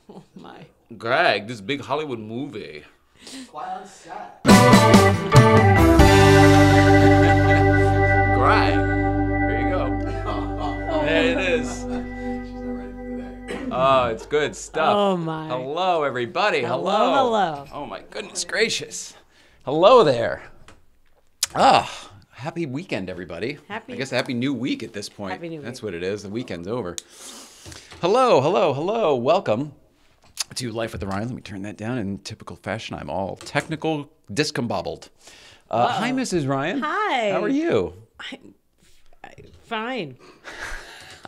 Oh, my. Greg, this big Hollywood movie. Quiet on set. Greg, here you go. There it is. She's not ready for today. Oh, it's good stuff. Oh, my. Hello, everybody. Hello. Oh, my goodness gracious. Hello there. Ah, happy weekend, everybody. I guess a happy new week at this point. Happy new That's week. what it is. The weekend's over. Hello. Welcome to Life with Orion. Let me turn that down in typical fashion. I'm all technical, discombobbled. Hi, Mrs. Ryan. Hi. How are you? Fine.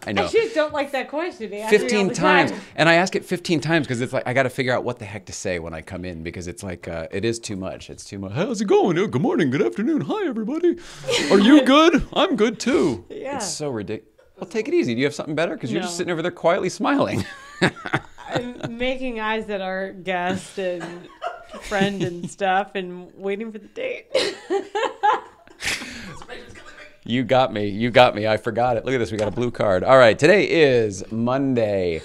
I know. I just don't like that question. They ask me all 15 the times. time. And I ask it 15 times because it's like I got to figure out what the heck to say when I come in because it's like it is too much. It's too much. How's it going? Oh, good morning. Good afternoon. Hi, everybody. Are you good? I'm good, too. Yeah. It's so ridiculous. Well, take it easy. Do you have something better? Because you're No. just sitting over there quietly smiling. I'm making eyes at our guest and friend and stuff and waiting for the date. You got me. I forgot it. Look at this. We got a blue card. All right. Today is Monday,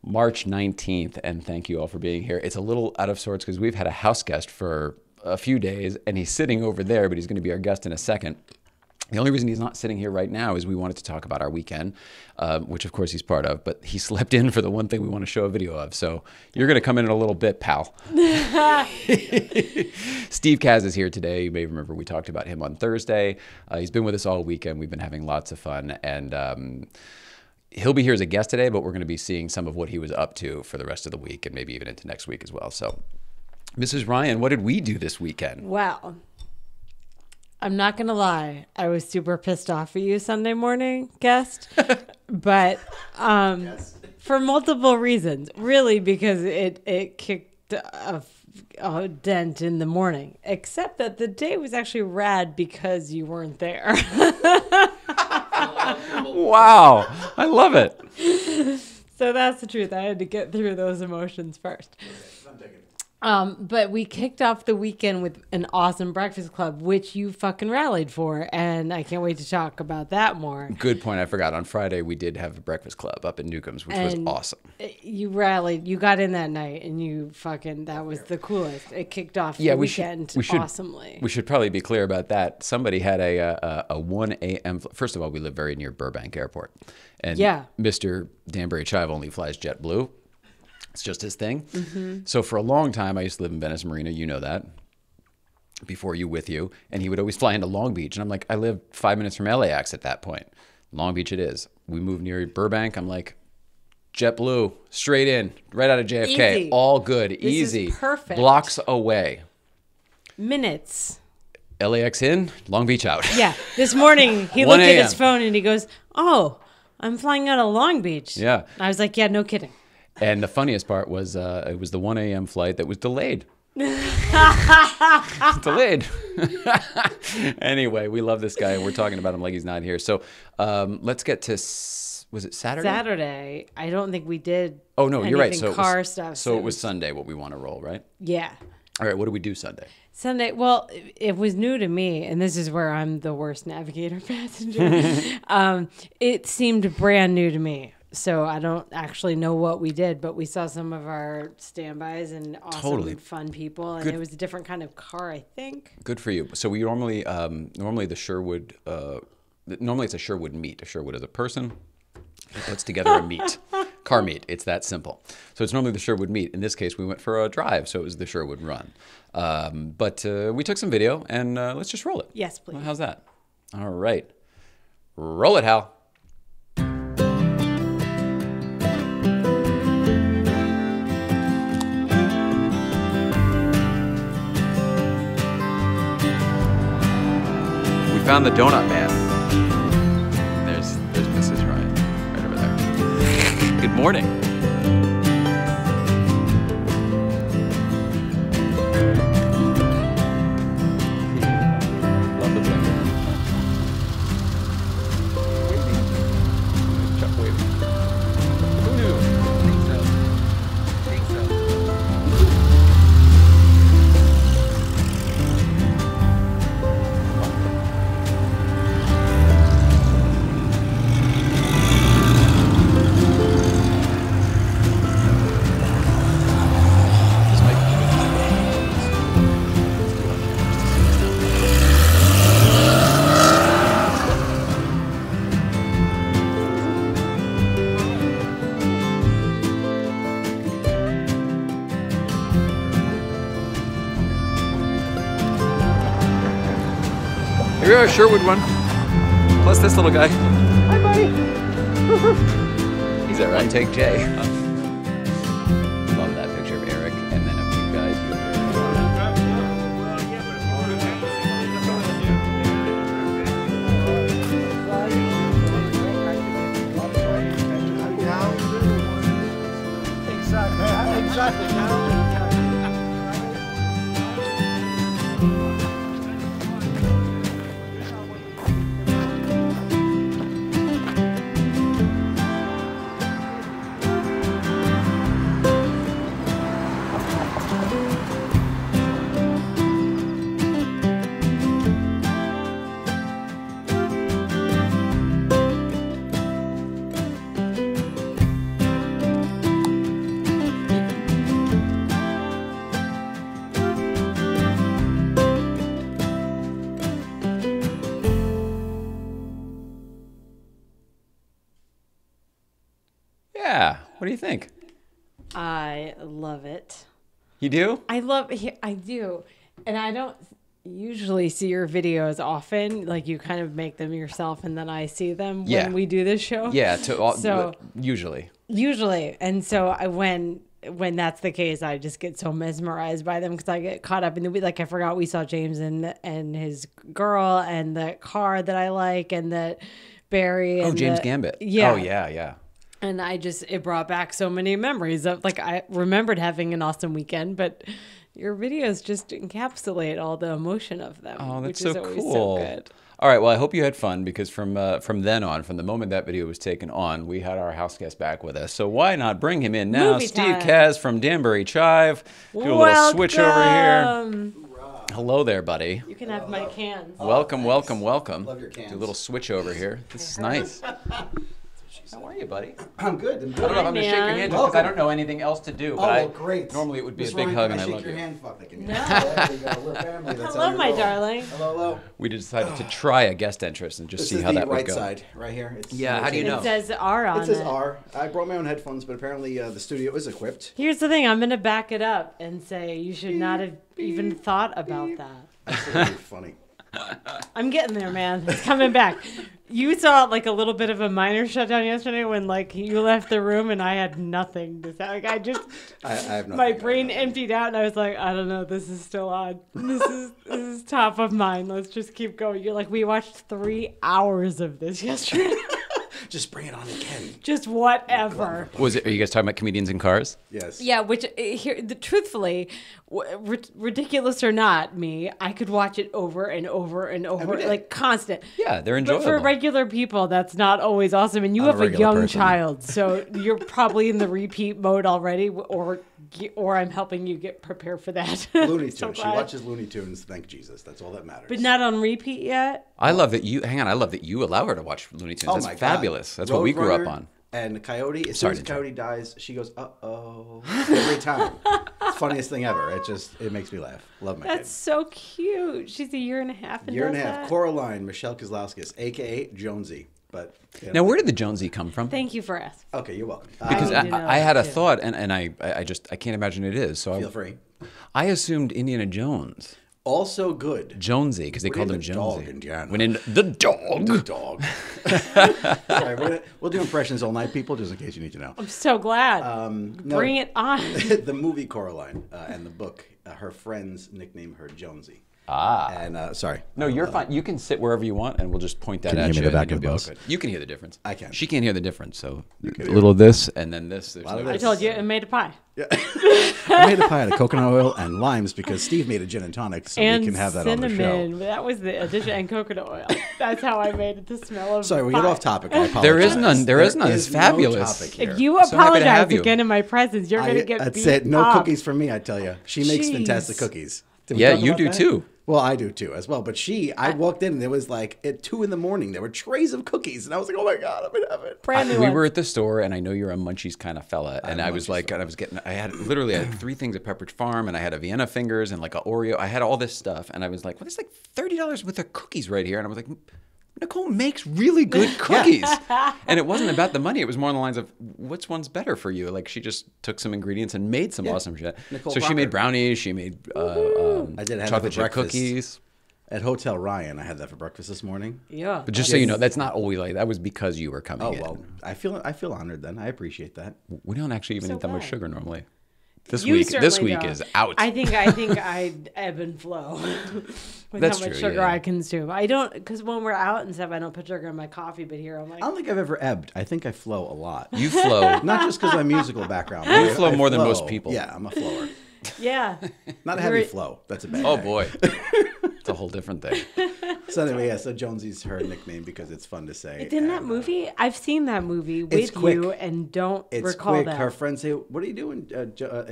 March 19th. And thank you all for being here. It's a little out of sorts because we've had a house guest for a few days and he's sitting over there, but he's going to be our guest in a second. The only reason he's not sitting here right now is we wanted to talk about our weekend, which of course he's part of, but he slept in for the one thing we want to show a video of. So you're going to come in a little bit, pal. Steve Kaz is here today. You may remember we talked about him on Thursday. He's been with us all weekend. We've been having lots of fun. And he'll be here as a guest today, but we're going to be seeing some of what he was up to for the rest of the week and maybe even into next week as well. So, Mrs. Ryan, what did we do this weekend? Well, I'm not going to lie. I was super pissed off at you Sunday morning, guest. But for multiple reasons. Really, because it kicked a dent in the morning. Except that the day was actually rad because you weren't there. Wow. I love it. So that's the truth. I had to get through those emotions first. But we kicked off the weekend with an awesome breakfast club, which you fucking rallied for, and I can't wait to talk about that more. Good point. I forgot. On Friday, we did have a breakfast club up in Newcomb's, which was awesome. You rallied. You got in that night, and you fucking, that was the coolest. It kicked off the weekend awesomely. We should probably be clear about that. Somebody had a 1 a.m. First of all, we live very near Burbank Airport. And Mr. Danbury Chive only flies JetBlue. It's just his thing. Mm-hmm. So for a long time, I used to live in Venice Marina. You know that. Before you, with you. And he would always fly into Long Beach. And I'm like, I live 5 minutes from LAX at that point. Long Beach it is. We moved near Burbank. I'm like, JetBlue, straight in, right out of JFK. Easy. All good, This easy. is perfect. Blocks away. Minutes. LAX in, Long Beach out. Yeah. This morning, he 1 looked at his a.m. phone, and he goes, oh, I'm flying out of Long Beach. Yeah. I was like, yeah, no kidding. And the funniest part was it was the 1 a.m. flight that was delayed. Delayed. Anyway, we love this guy, and we're talking about him like he's not here. So let's get to, was it Saturday? Saturday. I don't think we did. Oh, no, you're right. anything car stuff. So it was Sunday what we want to roll, right? Yeah. All right, what do we do Sunday? Sunday, well, it was new to me, and this is where I'm the worst navigator passenger. It seemed brand new to me. So I don't actually know what we did, but we saw some of our standbys and awesome and fun people, and it was a different kind of car, I think. Good for you. So we normally the Sherwood normally it's a Sherwood meet. A Sherwood is a person who puts together a meet, car meet. It's that simple. So it's normally the Sherwood meet. In this case, we went for a drive, so it was the Sherwood run. But we took some video, and let's just roll it. Yes, please. Well, how's that? All right, roll it, Hal. Found the donut man. There's Mrs. Ryan right over there. Good morning. Love the blinker. Waving. Chuck waving. Who knew? Think so. Think so. our Sherwood one. Plus this little guy. Hi, buddy. He's all right. Take Jay. Love that picture of Eric and then of you guys. Exactly. Yeah. What do you think? I love it. You do? I do. And I don't usually see your videos often. Like, you kind of make them yourself and then I see them when we do this show. Yeah. So Usually. And so when that's the case, I just get so mesmerized by them because I get caught up in the, like, I forgot we saw James and his girl and the car that I like and that Barry. And James Gambit. Yeah. Oh, yeah. And it brought back so many memories of, like, I remembered having an awesome weekend, but your videos just encapsulate all the emotion of them. Oh, that's which so is always cool. So good. All right. Well, I hope you had fun because from then on, from the moment that video was taken on, we had our house guest back with us. So why not bring him in now? Movie Steve time. Kaz from Danbury Chive. Do a little switch over here. Welcome. Hello there, buddy. You can have my cans. Welcome. Love Do your cans. a little switch over here. This is nice. How are you, buddy? I'm good. I don't know if I'm going to shake your hand because I don't know anything else to do. But Great. Normally it would be Miss a big Ryan, hug, can and I shake love your you. hand? Fuck, they can. No. There you go. We're family. That's how Hello, we my roll. darling. Hello. We decided to try a guest entrance and just This see is how the that would right go. side, right here. It's Yeah, how do you know? It says R on It says it. R. I brought my own headphones, but apparently the studio is equipped. Here's the thing. I'm going to back it up and say you should not have even thought about that. That's really funny. I'm getting there, man. It's coming back. You saw like a little bit of a minor shutdown yesterday when like you left the room and I had nothing to say. Like I have nothing. my brain emptied out and I was like, I don't know, this is still on. This is top of mind. Let's just keep going. You're like, we watched 3 hours of this yesterday. Just bring it on again. Just whatever. Are you guys talking about comedians in cars? Yes. Yeah, which truthfully, ridiculous or not, me, I could watch it over and over and over, like constant. Yeah, they're But enjoyable. for regular people, that's not always awesome. And you I'm a have a regular young person. child, so you're probably in the repeat mode already, or I'm helping you get prepared for that. Looney So Tunes. She glad. watches Looney Tunes. Thank Jesus. That's all that matters. But not on repeat yet. I love that you. Hang on, I love that you allow her to watch Looney Tunes. Oh That's my God. fabulous. That's what we grew up Roadrunner on. And Coyote. As Sorry soon as to Coyote dies, she goes, "Uh-oh," every time. It's the funniest thing ever. It makes me laugh. Love my That's so cute. She's a year and a half. And kid. Year and a does half. that? Coraline Michelle Kozlowskis, aka Jonesy. But yeah. Now, where did the Jonesy come from? Thank you for asking. Okay, you're welcome. Because I need to know I had a that, too. thought, and I can't imagine it is. So feel free. I assumed Indiana Jones, Also good. Jonesy, because they We're called in him the Jonesy. dog, Indiana. When in the dog. The dog. Sorry, we'll do impressions all night, people, just in case you need to know. I'm so glad. No, Bring it on. The movie Coraline and the book, her friends nickname her Jonesy. Ah. And sorry. No, you're fine. You can sit wherever you want, and we'll just point that Can you at hear you. me the and back you'll of be the all bus? good. You can hear the difference. I can. She can't hear the difference, so can a hear little of this, and then this. There's lot of no- I told you, I made a pie. Yeah. I made a pie out of coconut oil and limes because Steve made a gin and tonic, so And we can have that on the cinnamon. show. That was the addition, and coconut oil. That's how I made it to smell of Sorry, we pie. get off topic. I apologize. There is none. There is none. It's is no fabulous. topic here. If you So happy to apologize have you. again in my presence, you're going to get That's beat it. No up. cookies for me, I tell you. She makes Jeez. fantastic cookies. Did we Yeah, talk you about do that? too. Well, I do too as well. But I walked in and there was like at 2 a.m. there were trays of cookies, and I was like, "Oh my god, I'm in heaven!" Brand new We ones. were at the store, and I know you're a munchies kind of fella. And I'm a I was munchies like, fella. and I was getting, I had 3 things at Pepperidge Farm, and I had a Vienna fingers and like a Oreo. I had all this stuff, and I was like, well, there's like $30 worth of cookies right here. And I was like, Nicole makes really good cookies. And it wasn't about the money. It was more on the lines of, which one's better for you? Like she just took some ingredients and made some awesome shit. Nicole so she Proctor. made brownies. She made I did have chocolate for chip breakfast. cookies. At Hotel Ryan, I had that for breakfast this morning. Yeah. But just so you know, that's not always like that. Was because you were coming in. Oh, well, I feel honored then. I appreciate that. We don't actually even So eat that much glad. sugar normally. This You week certainly don't. is out. I think I ebb and flow with That's how much true, sugar yeah. I consume. I don't, because when we're out and stuff, I don't put sugar in my coffee. But here, I'm like, I don't think I've ever ebbed. I think I flow a lot. You flow. Not just because of my musical background. You flow I more than flow. most people. Yeah, I'm a flower. yeah. Not a heavy flow. That's a bad Oh day. boy, it's a whole different thing. So anyway, yeah. So Jonesy's her nickname because it's fun to say. It's in that and, movie. I've seen that movie it's with quick. you and don't It's recall quick. that. Her friends say, "What are you doing?"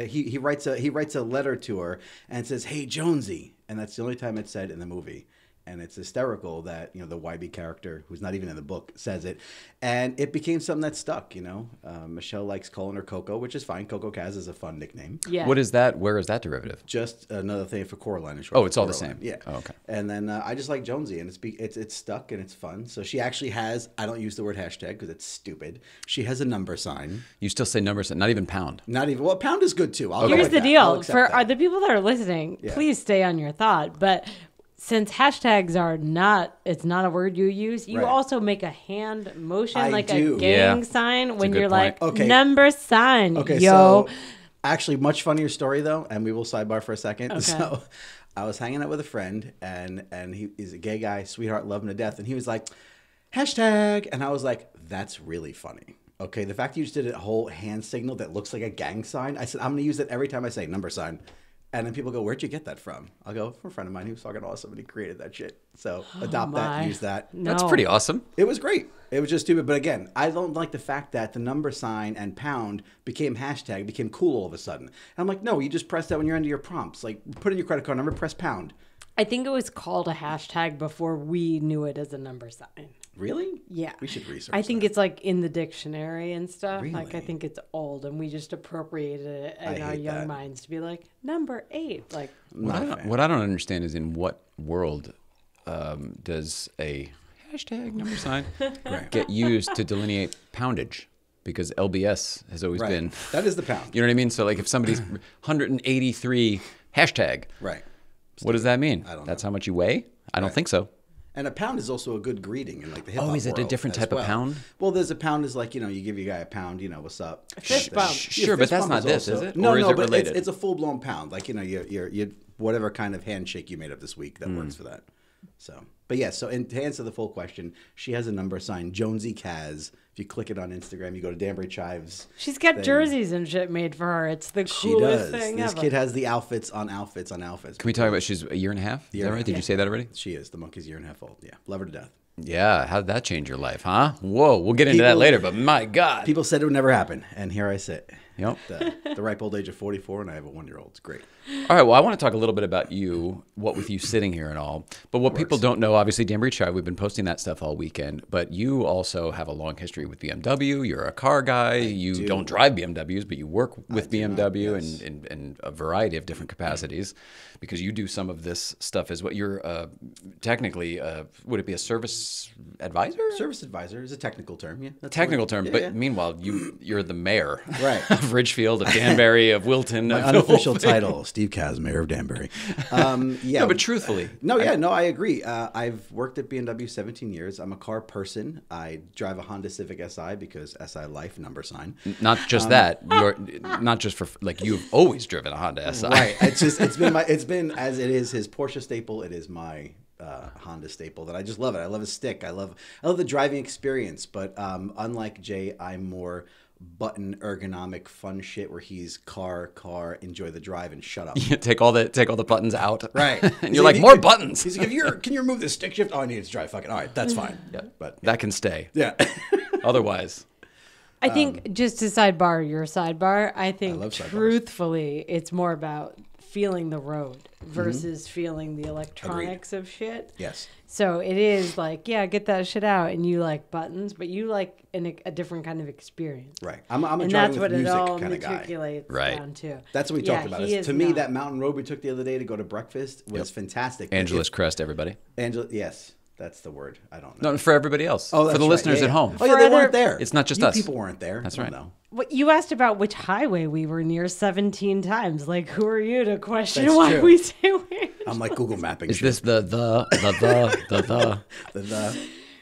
He writes a letter to her and says, "Hey Jonesy," and that's the only time it's said in the movie. And it's hysterical that the YB character, who's not even in the book, says it, and it became something that stuck. Michelle likes calling her Coco, which is fine. Coco Kaz is a fun nickname. Yeah. What is that? Where is that derivative? Just another thing for Coraline. Oh, it's all the Coraline. same. Yeah. Oh, okay. And then I just like Jonesy, and it's stuck and it's fun. So she actually has. I don't use the word hashtag because it's stupid. She has a number sign. You still say numbers, not even pound. Not even. Well, pound is good too. I'll go Here's with the that. I'll deal accept for that. the people that are listening. Yeah. Please stay on your thought, but. Since hashtags are it's not a word you use, you Right. also make a hand motion I like do. a gang Yeah. sign when good you're point. like, Okay. number sign, Okay, yo. so actually, much funnier story though, and we will sidebar for a second. Okay. So, I was hanging out with a friend, and he's a gay guy, sweetheart, love him to death, and he was like, hashtag, and I was like, that's really funny. Okay, the fact that you just did a whole hand signal that looks like a gang sign, I said I'm going to use it every time I say number sign. And then people go, where'd you get that from? I'll go, from a friend of mine. He was fucking awesome, and he created that shit. So adopt that, my. use that. No. That's pretty awesome. It was great. It was just stupid. But again, I don't like the fact that the number sign and pound became hashtag, became cool all of a sudden. And I'm like, no, you just press that when you're into your prompts. Like, put in your credit card number, press pound. I think it was called a hashtag before we knew it as a number sign. Really? Yeah. We should research I think that. it's like in the dictionary and stuff. Like I Really? think it's old and we just appropriated it I in our hate young that. minds to be like, number 8. Like, What I don't understand is in what world does a hashtag number sign get used to delineate poundage? Because LBS has always Right. been. That is the pound. You know what I mean? So like if somebody's 183 hashtag, Right. what does that mean? I don't That's know. how much you weigh? I don't think so. And a pound is also a good greeting in like the hip hop is it a world different as type of well. pound? Well, there's a pound is like, you give your guy a pound, what's up? fist Kind of bump. thing. Sure, but fist that's bump not this, is it? No, Or is no, it but related? it's a full blown pound. Like, you whatever kind of handshake you made up this week that works for that. So, but yeah, so to answer the full question, she has a number sign, Jonesy Kaz. If you click it on Instagram, you go to Danbury Chives. she's got thing. jerseys and shit made for her. It's the She coolest does. thing This ever. kid has the outfits on outfits on outfits. Can we talk about she's a year and a half? Is Year that and a right? half. Did you say that already? She is. The monkey's 1.5 years old. Yeah. Love her to death. Yeah. How did that change your life, huh? Whoa. We'll get into that People- later, but my God. People said it would never happen, and here I sit. Yep. The ripe old age of 44, and I have a 1-year-old. It's great. All right. Well, I want to talk a little bit about you, what with you sitting here and all. But what people don't know, obviously, Danbury Chive, we've been posting that stuff all weekend. But you also have a long history with BMW. You're a car guy. You don't drive BMWs, but you work with BMW yes. in a variety of different capacities because you do some of this stuff as well. You're technically, would it be a service advisor? Service advisor is a technical term. Yeah. That's Technical what- term, yeah, but yeah. meanwhile, you're the mayor Right. of Ridgefield, of Danbury, of Wilton. My of unofficial title, Steve Kaz, Mayor of Danbury. Yeah. No, but truthfully, I agree. I've worked at BMW 17 years. I'm a car person. I drive a Honda Civic Si because SI Life number sign. not just that. You're not just for like you've always driven a Honda SI. Right. It's been as it is his Porsche staple. It is my Honda staple that I just love it. I love his stick. I love the driving experience. But unlike Jay, I'm more button ergonomic fun shit where he's car, enjoy the drive and shut up. You take all the buttons out. Right. And you're like, more buttons. He's like, can you remove the stick shift? Oh, I need it to drive. Fucking all right, that's fine. Yeah. But That can stay. yeah. Otherwise, I think just to sidebar your sidebar, I think love sidebars. truthfully, it's more about feeling the road versus feeling the electronics of shit. Yes. So it is like, yeah, get that shit out, and you like buttons, but you like a different kind of experience. Right. I'm a And driving that's with what it music all kind of guy. matriculates Right. down to. That's what we Yeah, talked about. he is To me, not. that mountain road we took the other day to go to breakfast was fantastic. Angeles Crest, everybody. Yes. That's the word. I don't know. No, for everybody else. Oh, for the right. listeners Yeah, at yeah. home. Oh, yeah, they other- weren't there. It's not just you us. people weren't there. That's I right. don't know. What you asked about which highway we were near 17 times. Like, who are you to question That's why true. we say weird? I'm like Google mapping. Is shit. this the the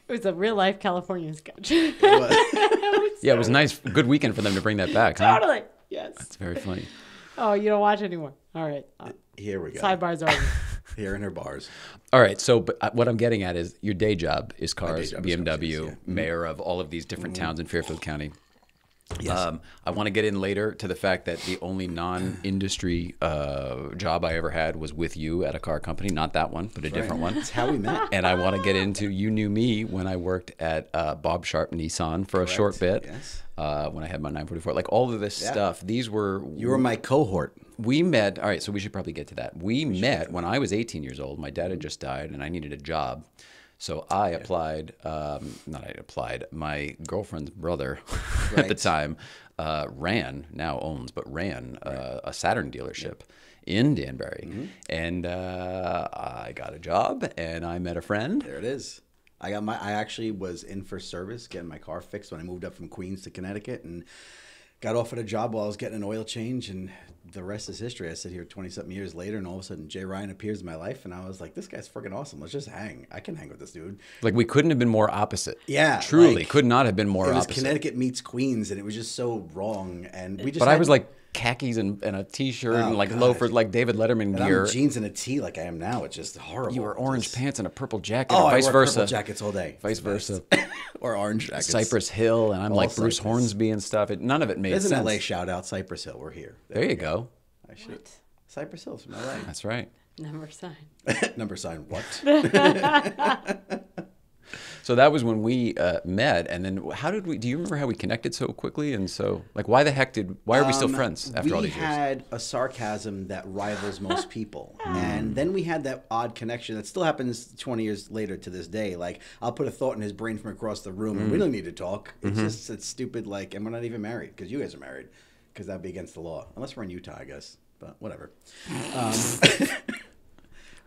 It was a real life California sketch. Yeah, it was nice. Good weekend for them to bring that back. Huh? Totally. Yes. It's very funny. Oh, you don't watch anymore. All right. Here we go. Sidebars are. Here in her bars. All right. So but what I'm getting at is your day job is cars, job is BMW, cars, yeah. mayor of all of these different towns in Fairfield County. Yes. I want to get in later to the fact that the only non-industry job I ever had was with you at a car company. Not that one, but a different one. That's how we met. And I want to get into, you knew me when I worked at Bob Sharp Nissan for a short bit. Yes. When I had my 944. Like all of this stuff, these were... You were my cohort. We met, all right, so we should probably get to that. We met when I was 18 years old. My dad had just died and I needed a job. So I applied, my girlfriend's brother at the time ran a Saturn dealership in Danbury. And I got a job and I met a friend. There it is. I actually was in for service getting my car fixed when I moved up from Queens to Connecticut and got offered a job while I was getting an oil change, and the rest is history. I sit here 20-something years later, and all of a sudden Jay Ryan appears in my life, and I was like, this guy's freaking awesome. Let's just hang. I can hang with this dude. Like we couldn't have been more opposite. Yeah. Truly, like, could not have been more it was opposite. Connecticut meets Queens, and it was just so wrong. And we just But I was like khakis and a t-shirt and like God. loafers, like David Letterman and gear. I'm jeans and a tee like I am now. It's just horrible. You were orange pants and a purple jacket, Oh, and vice I wore versa. purple jackets all day. Vice versa. Or orange jackets. Cypress Hill, and I'm All like Bruce Cypress. Hornsby and stuff. None of it made There's sense. an LA shout out, Cypress Hill. We're here. There you go. I should. Cypress Hill's from LA. That's right. Number sign. Number sign what? So that was when we met, and then how did we? Do you remember how we connected so quickly? And so, like, why are we still friends after all these We years? had a sarcasm that rivals most people. And then we had that odd connection that still happens 20 years later to this day. Like, I'll put a thought in his brain from across the room, and we don't need to talk. It's just it's stupid, like, and we're not even married, because you guys are married, because that'd be against the law. Unless we're in Utah, I guess. But whatever.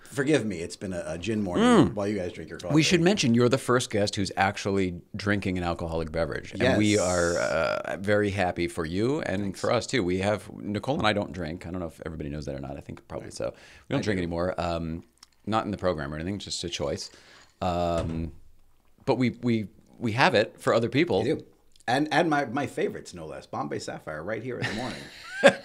Forgive me, it's been a gin morning while you guys drink your coffee. We should mention you're the first guest who's actually drinking an alcoholic beverage. And we Yes. are very happy for you and for us too. We have, Nicole and I don't drink. I don't know if everybody knows that or not. I think probably so. We don't drink anymore. Not in the program or anything, just a choice. But we have it for other people. You do. And my favorites, no less. Bombay Sapphire right here in the morning.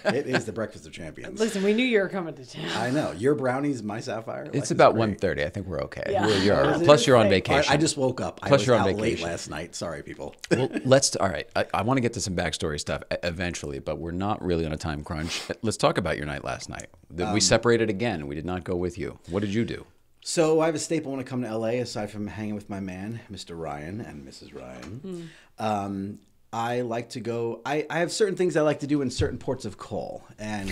It is the breakfast of champions. Listen, we knew you were coming to town. I know. Your brownies, my Sapphire. It's life is about great. 1:30. I think we're okay. Yeah. You're all I right. was Plus, you're on gonna say- vacation. I just woke up. Plus, I was you're on out vacation. late last night. Sorry, people. Well, all right. I want to get to some backstory stuff eventually, but we're not really on a time crunch. Let's talk about your night last night. We separated again. We did not go with you. What did you do? So I have a staple when I come to LA, aside from hanging with my man, Mr. Ryan and Mrs. Ryan. I like to go. I have certain things I like to do in certain ports of call, and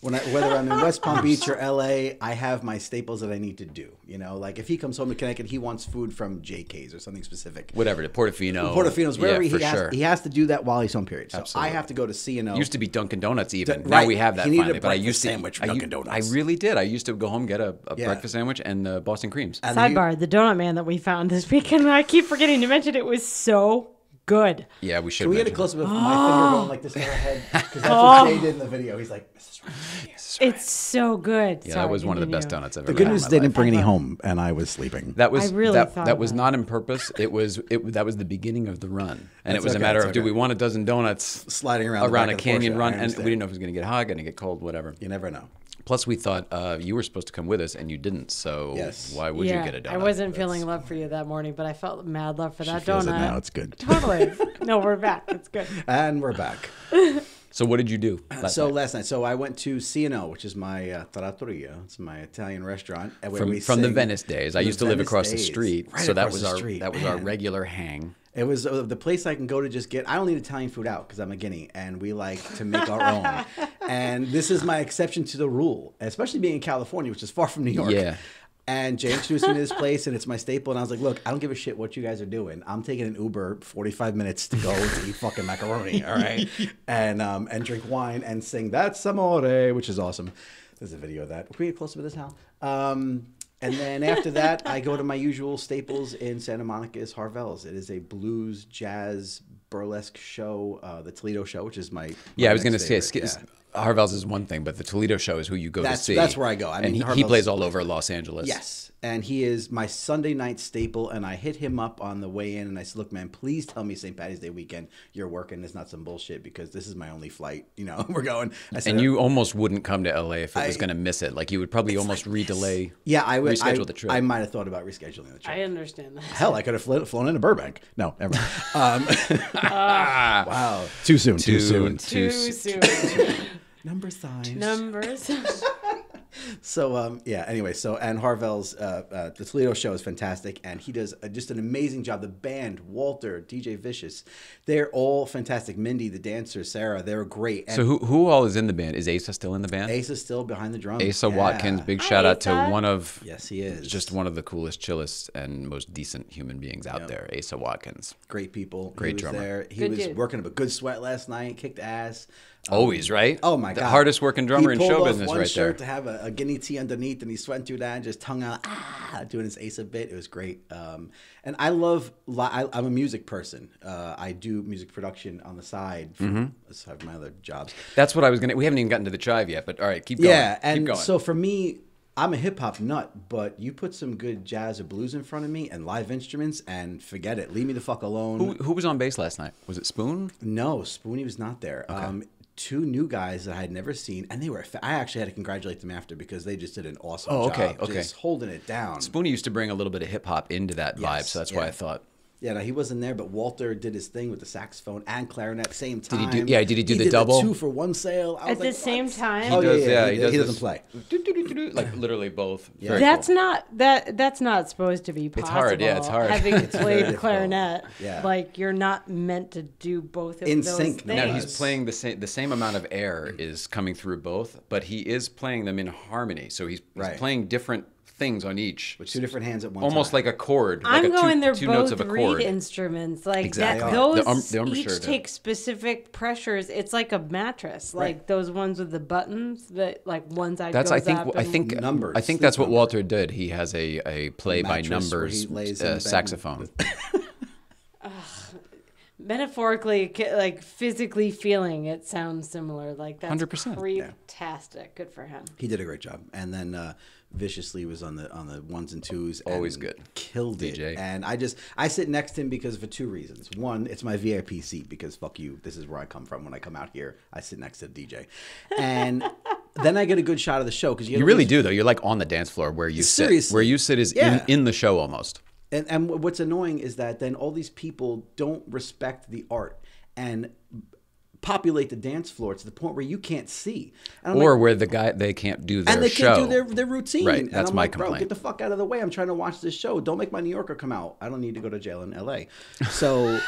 whether I'm in West Palm Beach or LA, I have my staples that I need to do. You know, like if he comes home to Connecticut, he wants food from JK's or something specific. Whatever, Portofino. Portofino's, wherever yeah, he has to do that while he's home. Period. So Absolutely. I have to go to C&O. Used to be Dunkin' Donuts even. Right. Now we have that He needed finally. a But I breakfast used to sandwich from Dunkin' Donuts. I really did. I used to go home, get a Yeah. breakfast sandwich and the Boston creams. And Sidebar, the donut man that we found this weekend, I keep forgetting to mention it was so good. Yeah, we should. Can we get a mention close up of my finger going like this in her head? Because that's what Jay did in the video. He's like, Mrs. Ryan. It's so good. Yeah, that was one of the best donuts I've ever The good had in news my is they life. didn't bring any home, and I was sleeping. That was I really that thought was that. not on purpose. That was the beginning of the run, and That's it was a okay, matter that's of do okay. we want a dozen donuts Sliding around the around back a of the canyon Porsche, run, I and we understand. didn't know if it was going to get hot, going to get cold, whatever. You never know. Plus, we thought you were supposed to come with us, and you didn't. So Yes. why would you get a donut? I wasn't feeling love for you that morning, but I felt mad love for that Feels it donut. now. It's good. Totally. No, we're back. It's good. And we're back. So what did you do? Last night, I went to C&O, which is my trattoria. It's my Italian restaurant. And where we from the sing- Venice days. I the used to live Venice across the days. street, Right so that across was the our street. that was our Man. regular hang. It was the place I can go to just get. I don't eat Italian food out because I'm a Guinea, and we like to make our own. And this is my exception to the rule, especially being in California, which is far from New York. Yeah. And Jay introduced me to this place, and it's my staple. And I was like, look, I don't give a shit what you guys are doing. I'm taking an Uber 45 minutes to go to eat fucking macaroni, all right? And drink wine and sing That's Amore, which is awesome. There's a video of that. Can we get close to this, Hal? And then after that, I go to my usual staples in Santa Monica is Harvell's. It is a blues, jazz, burlesque show, the Toledo show, which is my I was going to say, favorite. Harvell's is one thing, but the Toledo show is who you go to see. That's where I go. I mean, he plays all over Los Angeles. Yes. And he is my Sunday night staple. And I hit him up on the way in and I said, look, man, please tell me St. Patty's Day weekend you're working. It's not some bullshit because this is my only flight. You know, we're going. I said, and you almost wouldn't come to LA if it was going to miss it. Like you would probably almost redelay. Yeah, I would reschedule the trip. I might have thought about rescheduling the trip. I understand that. Hell, I could have flown into Burbank. No, never mind. Wow. Too soon. Too soon. Number signs. Numbers. So, anyway, and Harvell's, the Toledo show is fantastic, and he does just an amazing job. The band, Walter, DJ Vicious, they're all fantastic. Mindy, the dancer, Sarah, they're great. And so who all is in the band? Is Asa still in the band? Asa's still behind the drums. Asa Watkins, big shout out to one of yes, he is just one of the coolest, chillest, and most decent human beings out there. Asa Watkins, great people, great drummer. There. He was working up a good sweat last night, kicked ass. Always, right? Oh my God, the hardest working drummer in show business, one right there. Shirt to have a guinea tea underneath, and he's sweating through that, and just tongue out, doing his Asa bit. It was great. And I love. I'm a music person. I do music production on the side aside from my other jobs. That's what I was gonna. We haven't even gotten to the chive yet, but all right, keep going. Yeah, and keep going. So for me, I'm a hip hop nut, but you put some good jazz or blues in front of me and live instruments, and forget it. Leave me the fuck alone. Who was on bass last night? Was it Spoon? No, Spoonie was not there. Okay. Two new guys that I had never seen, and they were. I actually had to congratulate them after because they just did an awesome job. Just holding it down. Spoonie used to bring a little bit of hip hop into that vibe, so that's why I thought. Yeah, no, he wasn't there, but Walter did his thing with the saxophone and clarinet same time. Did he do the double? 2 for 1 sale. At the same time? Oh, yeah. He doesn't play. Like literally both. Yeah. That's not supposed to be possible. It's hard, yeah, it's hard. Having played clarinet, yeah. Like you're not meant to do both of in those sync. things. Now he's playing the same amount of air is coming through both, but he is playing them in harmony. So he's playing different things on each with 2 different hands at one almost time. like a chord. I'm going. They're two notes both of a chord. reed instruments. Like exactly. that. Those the each take specific pressures. It's like a mattress. Like those ones with the buttons that like one side goes up. I think numbers. I think that's what Walter did. He has a play by numbers saxophone. Metaphorically, like physically feeling, it sounds similar. Like that's 100%. Freak-tastic. Good for him. He did a great job, and then Viciously was on the ones and twos. Always good. Killed DJ. It. And I sit next to him because for 2 reasons. One, it's my VIP seat because fuck you. This is where I come from. When I come out here, I sit next to the DJ, and then I get a good shot of the show because you really do though. You're like on the dance floor where you sit. Where you sit is in the show almost. And what's annoying is that then all these people don't respect the art and populate the dance floor to the point where you can't see. Or where they can't do their show. And they can't do their routine. Right, and that's I'm my like, complaint. Bro, get the fuck out of the way. I'm trying to watch this show. Don't make my New Yorker come out. I don't need to go to jail in L.A. So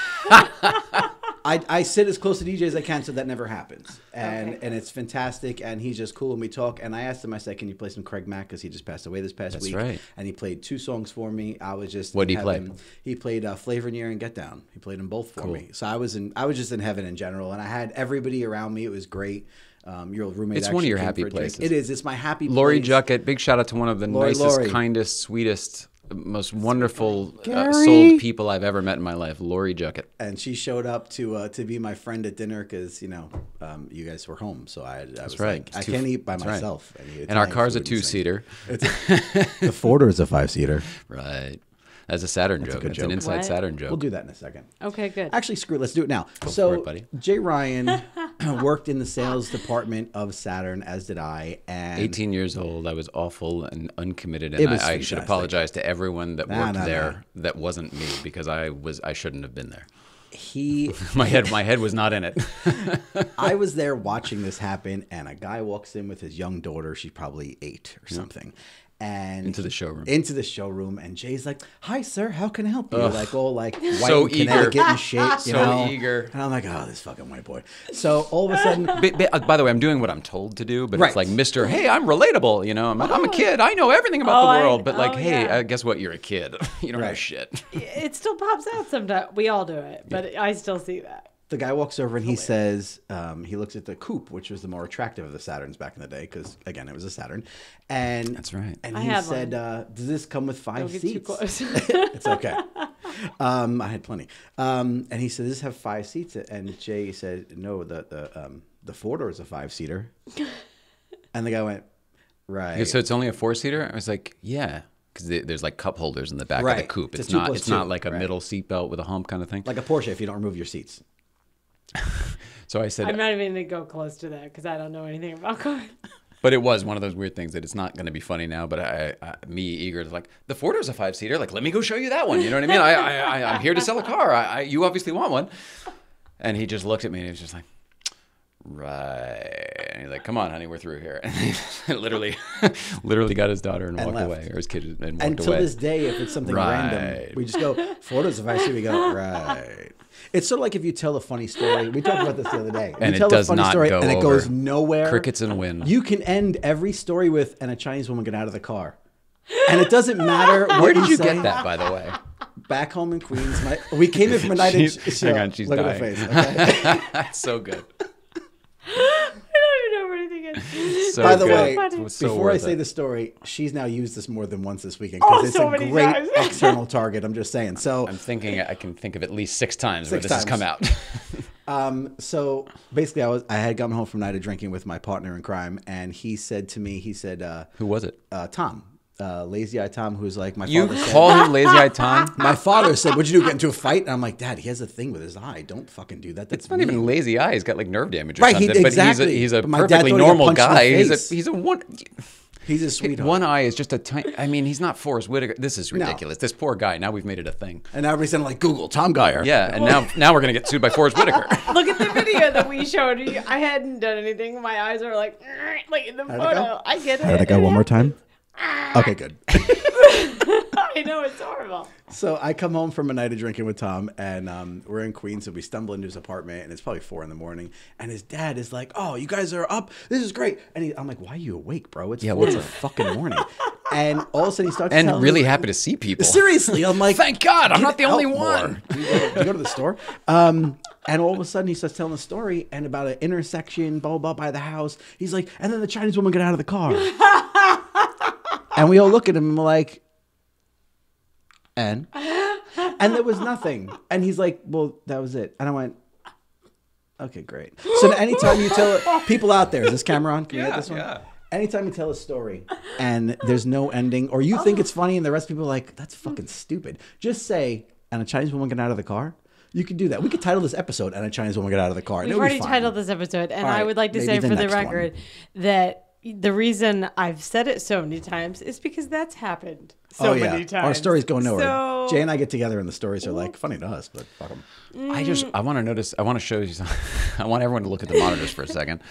I sit as close to DJ as I can so that never happens. And it's fantastic. And he's just cool and we talk. And I asked him, I said, can you play some Craig Mack? Because he just passed away this past week. Right. And he played 2 songs for me. I was just What did he play? He played Flavor in Your Ear and Get Down. He played them both for Cool. me. So I was just in heaven in general. And I had everybody around me. It was great. Your roommate. It's one of your came happy for a drink. places. It is. It's my happy place. Lori Juckett, big shout out to one of the nicest, Lori. kindest, sweetest, most wonderful Gary. souled people I've ever met in my life. Lori Juckett. And she showed up to be my friend at dinner because you guys were home, so I was right. like, I can't eat by That's myself. Right. And our car's a 2-seater. The Forder is a 5-seater. Right. That's a Saturn joke. It's an inside What? Saturn joke. We'll do that in a second. Okay, good. Actually, screw it. Let's do it now. for it, buddy. Jay Ryan worked in the sales department of Saturn, as did I. And 18 years old. I was awful and uncommitted, and I should apologize to everyone that worked there that wasn't me because I shouldn't have been there. My head was not in it. I was there watching this happen, and a guy walks in with his young daughter. She's probably 8 or something. And into the showroom, and Jay's like, "Hi, sir, how can I help you?" Like all like white so and eager, Connecticut and shit, so eager. And I'm like, "Oh, this fucking white boy." So all of a sudden, by the way, I'm doing what I'm told to do, but it's like, Mister, hey, I'm relatable. You know, I'm a kid. I know everything about the world. But like, hey, guess what? You're a kid. You don't know shit. It still pops out sometimes. We all do it, but I still see that. the guy walks over and he says, he looks at the coupe, which was the more attractive of the Saturns back in the day, because again, it was a Saturn. And that's right. And he said, "Does this come with 5 seats?" Too close. It's okay. I had plenty. And he said, "Does this have 5 seats?" And Jay said, "No, the 4-door is a 5-seater." And the guy went, "Right." So it's only a 4-seater? I was like, yeah. Because there's like cup holders in the back of the coupe. It's not like a middle seat belt with a hump kind of thing. Like a Porsche if you don't remove your seats. So I said, I'm not even going to go close to that because I don't know anything about cars. but it was one of those weird things that it's not going to be funny now. But me eager to like, the 4-door's a 5-seater. Like, let me go show you that one. You know what I mean? I'm here to sell a car. You obviously want one. And he just looked at me and he was just like, right. And he's like, come on, honey, we're through here. And he literally got his daughter and walked left. away, or his kid and walked away. Until this day, if it's something random, we just go, 4-doors, if I see, we go, right. It's sort of like if you tell a funny story. We talked about this the other day. And you tell it does a funny not story go and it over. goes nowhere. Crickets and wind. You can end every story with, and a Chinese woman got out of the car. And it doesn't matter what Where did you say. get that, by the way? Back home in Queens. We came in from a night in... Hang on, she's Look dying. at her face, okay? That's so good. I don't even know where anything is. So By the good. way, It was so before I worth say it. the story, she's now used this more than once this weekend because it's so a many great times. external target. I'm just saying. So I'm thinking I can think of at least 6 times where 6 this has come times. out. So basically, I had gotten home from a night of drinking with my partner in crime, and he said to me, Who was it? Tom, Lazy Eye Tom, who's like my You father said. call him Lazy Eye Tom? My father said, "What'd you do? Get into a fight?" And I'm like, "Dad, he has a thing with his eye. Don't fucking do that. That's It's not mean." even lazy eye. He's got like nerve damage or Right, something. exactly. But he's a But my dad perfectly thought he got normal punched in the guy. face. He's a one. He's a sweetheart. One eye is just a tiny. I mean, he's not Forrest Whitaker. This is ridiculous. This poor guy. Now we've made it a thing. And now everybody's saying like, Google Tom Geyer. Yeah, and now we're gonna get sued by Forrest Whitaker. Look at the video that we showed you. I hadn't done anything. My eyes are like in the How'd it photo. go? I get it. How did it go? One more time. Okay, good. I know, it's horrible. So I come home from a night of drinking with Tom, and we're in Queens, so we stumble into his apartment, and it's probably 4 a.m, and his dad is like, "Oh, you guys are up. This is great." And I'm like, "Why are you awake, bro? It's 4 in the fucking morning." And all of a sudden he starts And telling really me, happy to see people. Seriously, I'm like, Thank God, I'm "Get not the only out one." more. Do you go to the store? And all of a sudden he starts telling the story, and about an intersection, blah, blah, by the house. He's like, and then the Chinese woman got out of the car. And we all look at him and we're like, and there was nothing. And he's like, well, that was it. And I went, okay, great. So anytime you tell people out there, is this camera on? Can you get this one? Yeah. Anytime you tell a story and there's no ending, or you think it's funny and the rest of people are like, that's fucking stupid. Just say, and a Chinese woman got out of the car. You could do that. We could title this episode, and a Chinese woman got out of the car. We've already titled this episode, and All right, I would like to maybe say the for the next record that the reason I've said it so many times is because that's happened so many times. Our stories go nowhere. So... Jay and I get together, and the stories are like funny to us, but fuck them. I want to show you something. I want everyone to look at the monitors for a second.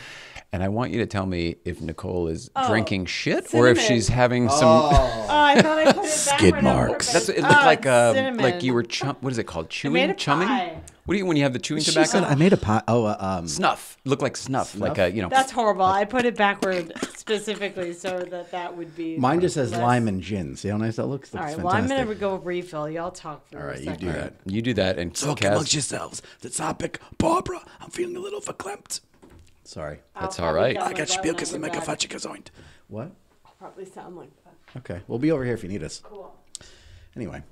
And I want you to tell me if Nicole is drinking shit or if she's having some I thought I put it Skid backward on marks. purpose. It looked cinnamon. like you were what is it called? Chewing, a chumming? pie. What do you when you have the chewing She tobacco? said I made a pie. Snuff. Looked like snuff. Like a That's horrible. I put it backward specifically so that would be. Mine just says less- lime and gin. See how nice that looks? All right. Looks Well, I'm fantastic. gonna go refill. Y'all talk for All right, a you second. do that. You do that and Talk Kaz- amongst yourselves. The topic, Barbara. I'm feeling a little verklempt. Sorry. That's I'll all probably right. sound I got like that Spielkes when and I make get a back. Fatschgezoint. What? I'll probably sound like that. Okay. We'll be over here if you need us. Cool. Anyway.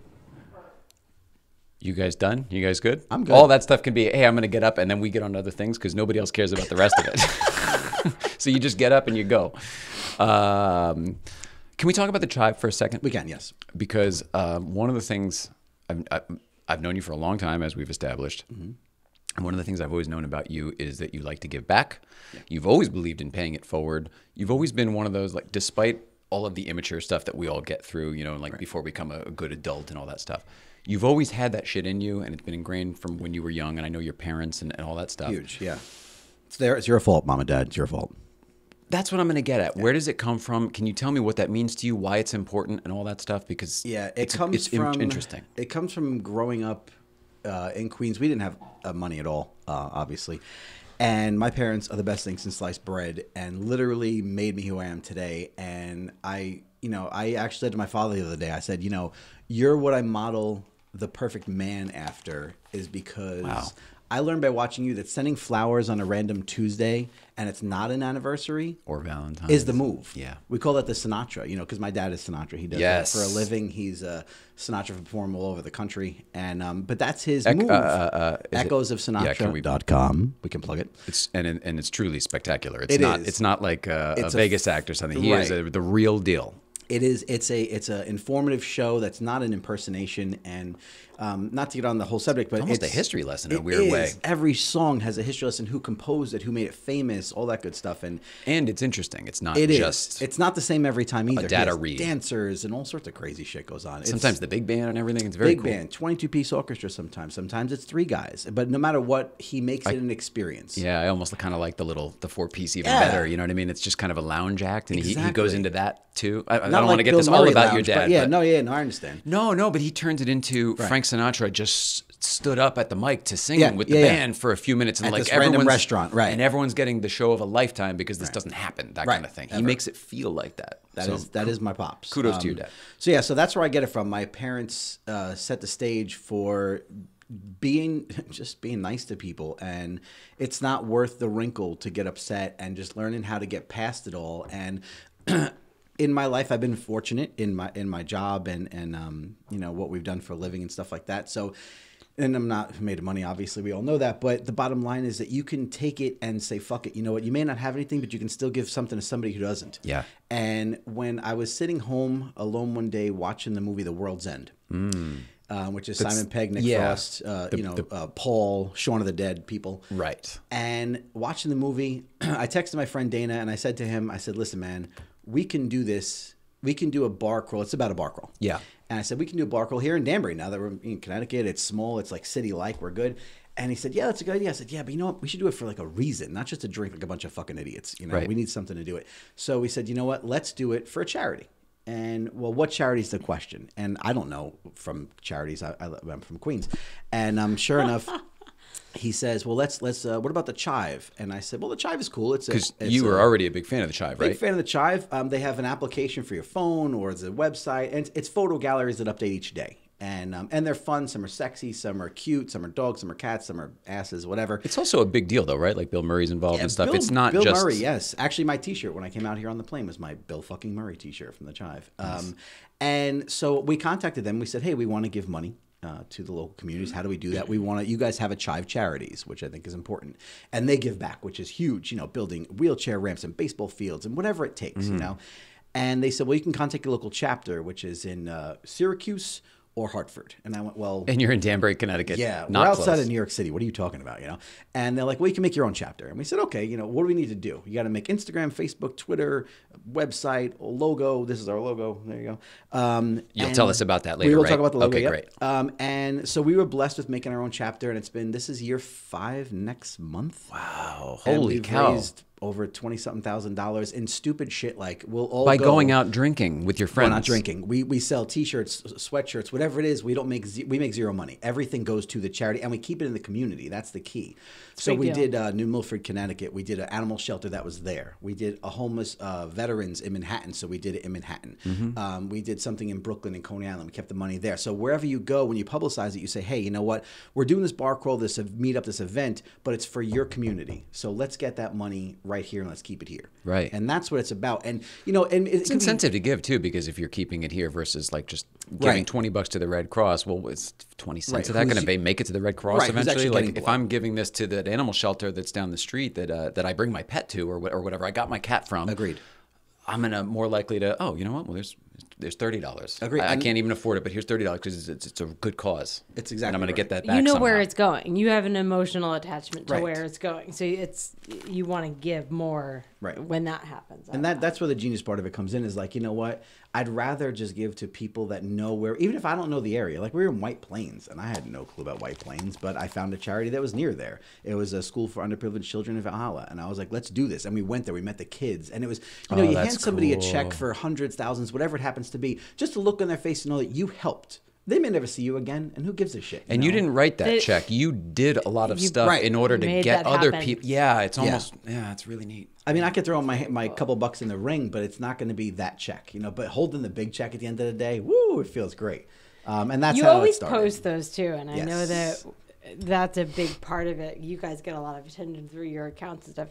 You guys done? You guys good? I'm good. All that stuff can be, hey, I'm going to get up and then we get on to other things because nobody else cares about the rest of it. So you just get up and you go. Can we talk about the Chive for a second? We can, yes. Because one of the things, I've known you for a long time, as we've established. Mm-hmm. And one of the things I've always known about you is that you like to give back. Yeah. You've always believed in paying it forward. You've always been one of those, like, despite all of the immature stuff that we all get through, you know, like before we become a good adult and all that stuff. You've always had that shit in you, and it's been ingrained from when you were young, and I know your parents and all that stuff. Huge, yeah. It's your fault, Mom and Dad. It's your fault. That's what I'm going to get at. Yeah. Where does it come from? Can you tell me what that means to you, why it's important, and all that stuff? Because it's interesting. It comes from growing up in Queens. We didn't have money at all, obviously. And my parents are the best thing since sliced bread, and literally made me who I am today. And I actually said to my father the other day, I said, you're what I model the perfect man after, is because I learned by watching you that sending flowers on a random Tuesday and it's not an anniversary or Valentine's is the move. Yeah. We call that the Sinatra, you know, because my dad is Sinatra. He does that for a living. He's a Sinatra performer all over the country. And but that's his move. Echoes of Sinatra.com. We can plug it. It's and it's truly spectacular. It's not like a Vegas act or something. He is the real deal. It is. It's a informative show that's not an impersonation, and not to get on the whole subject, but almost a history lesson in a weird way. Every song has a history lesson: who composed it, who made it famous, all that good stuff, and it's interesting. It's not It's not the same every time either. A data read, dancers, and all sorts of crazy shit goes on. Sometimes the big band and everything. It's very big cool. Band, 22-piece orchestra. Sometimes it's 3 guys, but no matter what, he makes it an experience. Yeah, I almost kind of like the 4-piece even better. You know what I mean? It's just kind of a lounge act, and he goes into that too. I don't want to get this all about your dad. No, I understand. No, but he turns it into Frank Sinatra just stood up at the mic to sing with the band for a few minutes, and at like this everyone's random restaurant, and everyone's getting the show of a lifetime because this doesn't happen, that kind of thing. He makes it feel like that. That is my pops. Kudos to your dad. So that's where I get it from. My parents set the stage for being nice to people, and it's not worth the wrinkle to get upset, and just learning how to get past it all. And in my life, I've been fortunate in my job and you know, what we've done for a living and stuff like that. So, and I'm not made of money, obviously, we all know that. But the bottom line is that you can take it and say, fuck it. You know what? You may not have anything, but you can still give something to somebody who doesn't. Yeah. And when I was sitting home alone one day watching the movie The World's End, which is Simon Pegg, Nick Frost, Paul, Shaun of the Dead people. Right. And watching the movie, I texted my friend Dana and I said to him, listen, man, we can do this. We can do a bar crawl. It's about a bar crawl. Yeah. And I said, we can do a bar crawl here in Danbury. Now that we're in Connecticut, it's small. It's like city-like. We're good. And he said, yeah, that's a good idea. I said, yeah, but you know what? We should do it for like a reason, not just to drink like a bunch of fucking idiots. You know, we need something to do it. So we said, you know what? Let's do it for a charity. And well, what charity is the question? And I don't know from charities. I'm from Queens. And sure enough, he says, well, let's what about the Chive? And I said, well, the Chive is cool. Because you were already a big fan of the Chive, right? Big fan of the Chive. They have an application for your phone or the website, and it's photo galleries that update each day. And they're fun. Some are sexy, some are cute, some are dogs, some are cats, some are asses, whatever. It's also a big deal, though, right? Like Bill Murray's involved and stuff. It's not Bill just Murray. Yes, actually, my T-shirt when I came out here on the plane was my Bill fucking Murray T-shirt from the Chive. Nice. And so we contacted them. We said, hey, we want to give money to the local communities. How do we do that? We want to. You guys have a Chive Charities, which I think is important, and they give back, which is huge. You know, building wheelchair ramps and baseball fields and whatever it takes. You know, and they said, well, you can contact your local chapter, which is in Syracuse or Hartford. And I went, well... And you're in Danbury, Connecticut. Yeah. Not we're outside close. of New York City. What are you talking about, you know? And they're like, well, you can make your own chapter. And we said, okay, you know, what do we need to do? You got to make Instagram, Facebook, Twitter, website, logo. This is our logo. There you go. You'll tell us about that later, we will right? talk about the logo, Okay, great. And so we were blessed with making our own chapter, and this is year 5 next month. Wow. And Holy we've cow. raised over $20-something thousand in stupid shit like we'll all By go, going out drinking with your friends. We're not drinking. We sell T-shirts, sweatshirts, whatever it is. We make zero money. Everything goes to the charity, and we keep it in the community. That's the key. So we did New Milford, Connecticut. We did an animal shelter that was there. We did a homeless veterans in Manhattan, so we did it in Manhattan. We did something in Brooklyn and Coney Island. We kept the money there. So wherever you go, when you publicize it, you say, hey, you know what? We're doing this bar crawl, this meetup, this event, but it's for your community. So let's get that money right here and let's keep it here. Right. And that's what it's about. And, you know, and it's incentive to give too, because if you're keeping it here versus like just giving $20 to the Red Cross, well, it's 20 cents. Is that going to make it to the Red Cross eventually? Like if I'm giving this to that animal shelter that's down the street that I bring my pet to or whatever I got my cat from. Agreed. I'm more likely to, oh, you know what? Well, there's $30. Agreed. I can't even afford it, but here's $30 because it's a good cause. It's exactly. And I'm going to get that back. You know somehow. where it's going. You have an emotional attachment to where it's going. So you want to give more when that happens. And that's where the genius part of it comes in is like, you know what? I'd rather just give to people that know where, even if I don't know the area. Like we were in White Plains, and I had no clue about White Plains, but I found a charity that was near there. It was a school for underprivileged children in Valhalla, and I was like, let's do this. And we went there. We met the kids, and it was, you know, you hand somebody a check for hundreds, thousands, whatever it happens to be, just to look on their face and know that you helped. They may never see you again, and who gives a shit? And you didn't write that check. You did a lot of stuff in order to get other people. Yeah, it's almost, it's really neat. I mean, I could throw my couple bucks in the ring, but it's not going to be that check, you know. But holding the big check at the end of the day, woo, it feels great. And that's you how always it started. post those too, and I know that that's a big part of it. You guys get a lot of attention through your accounts and stuff.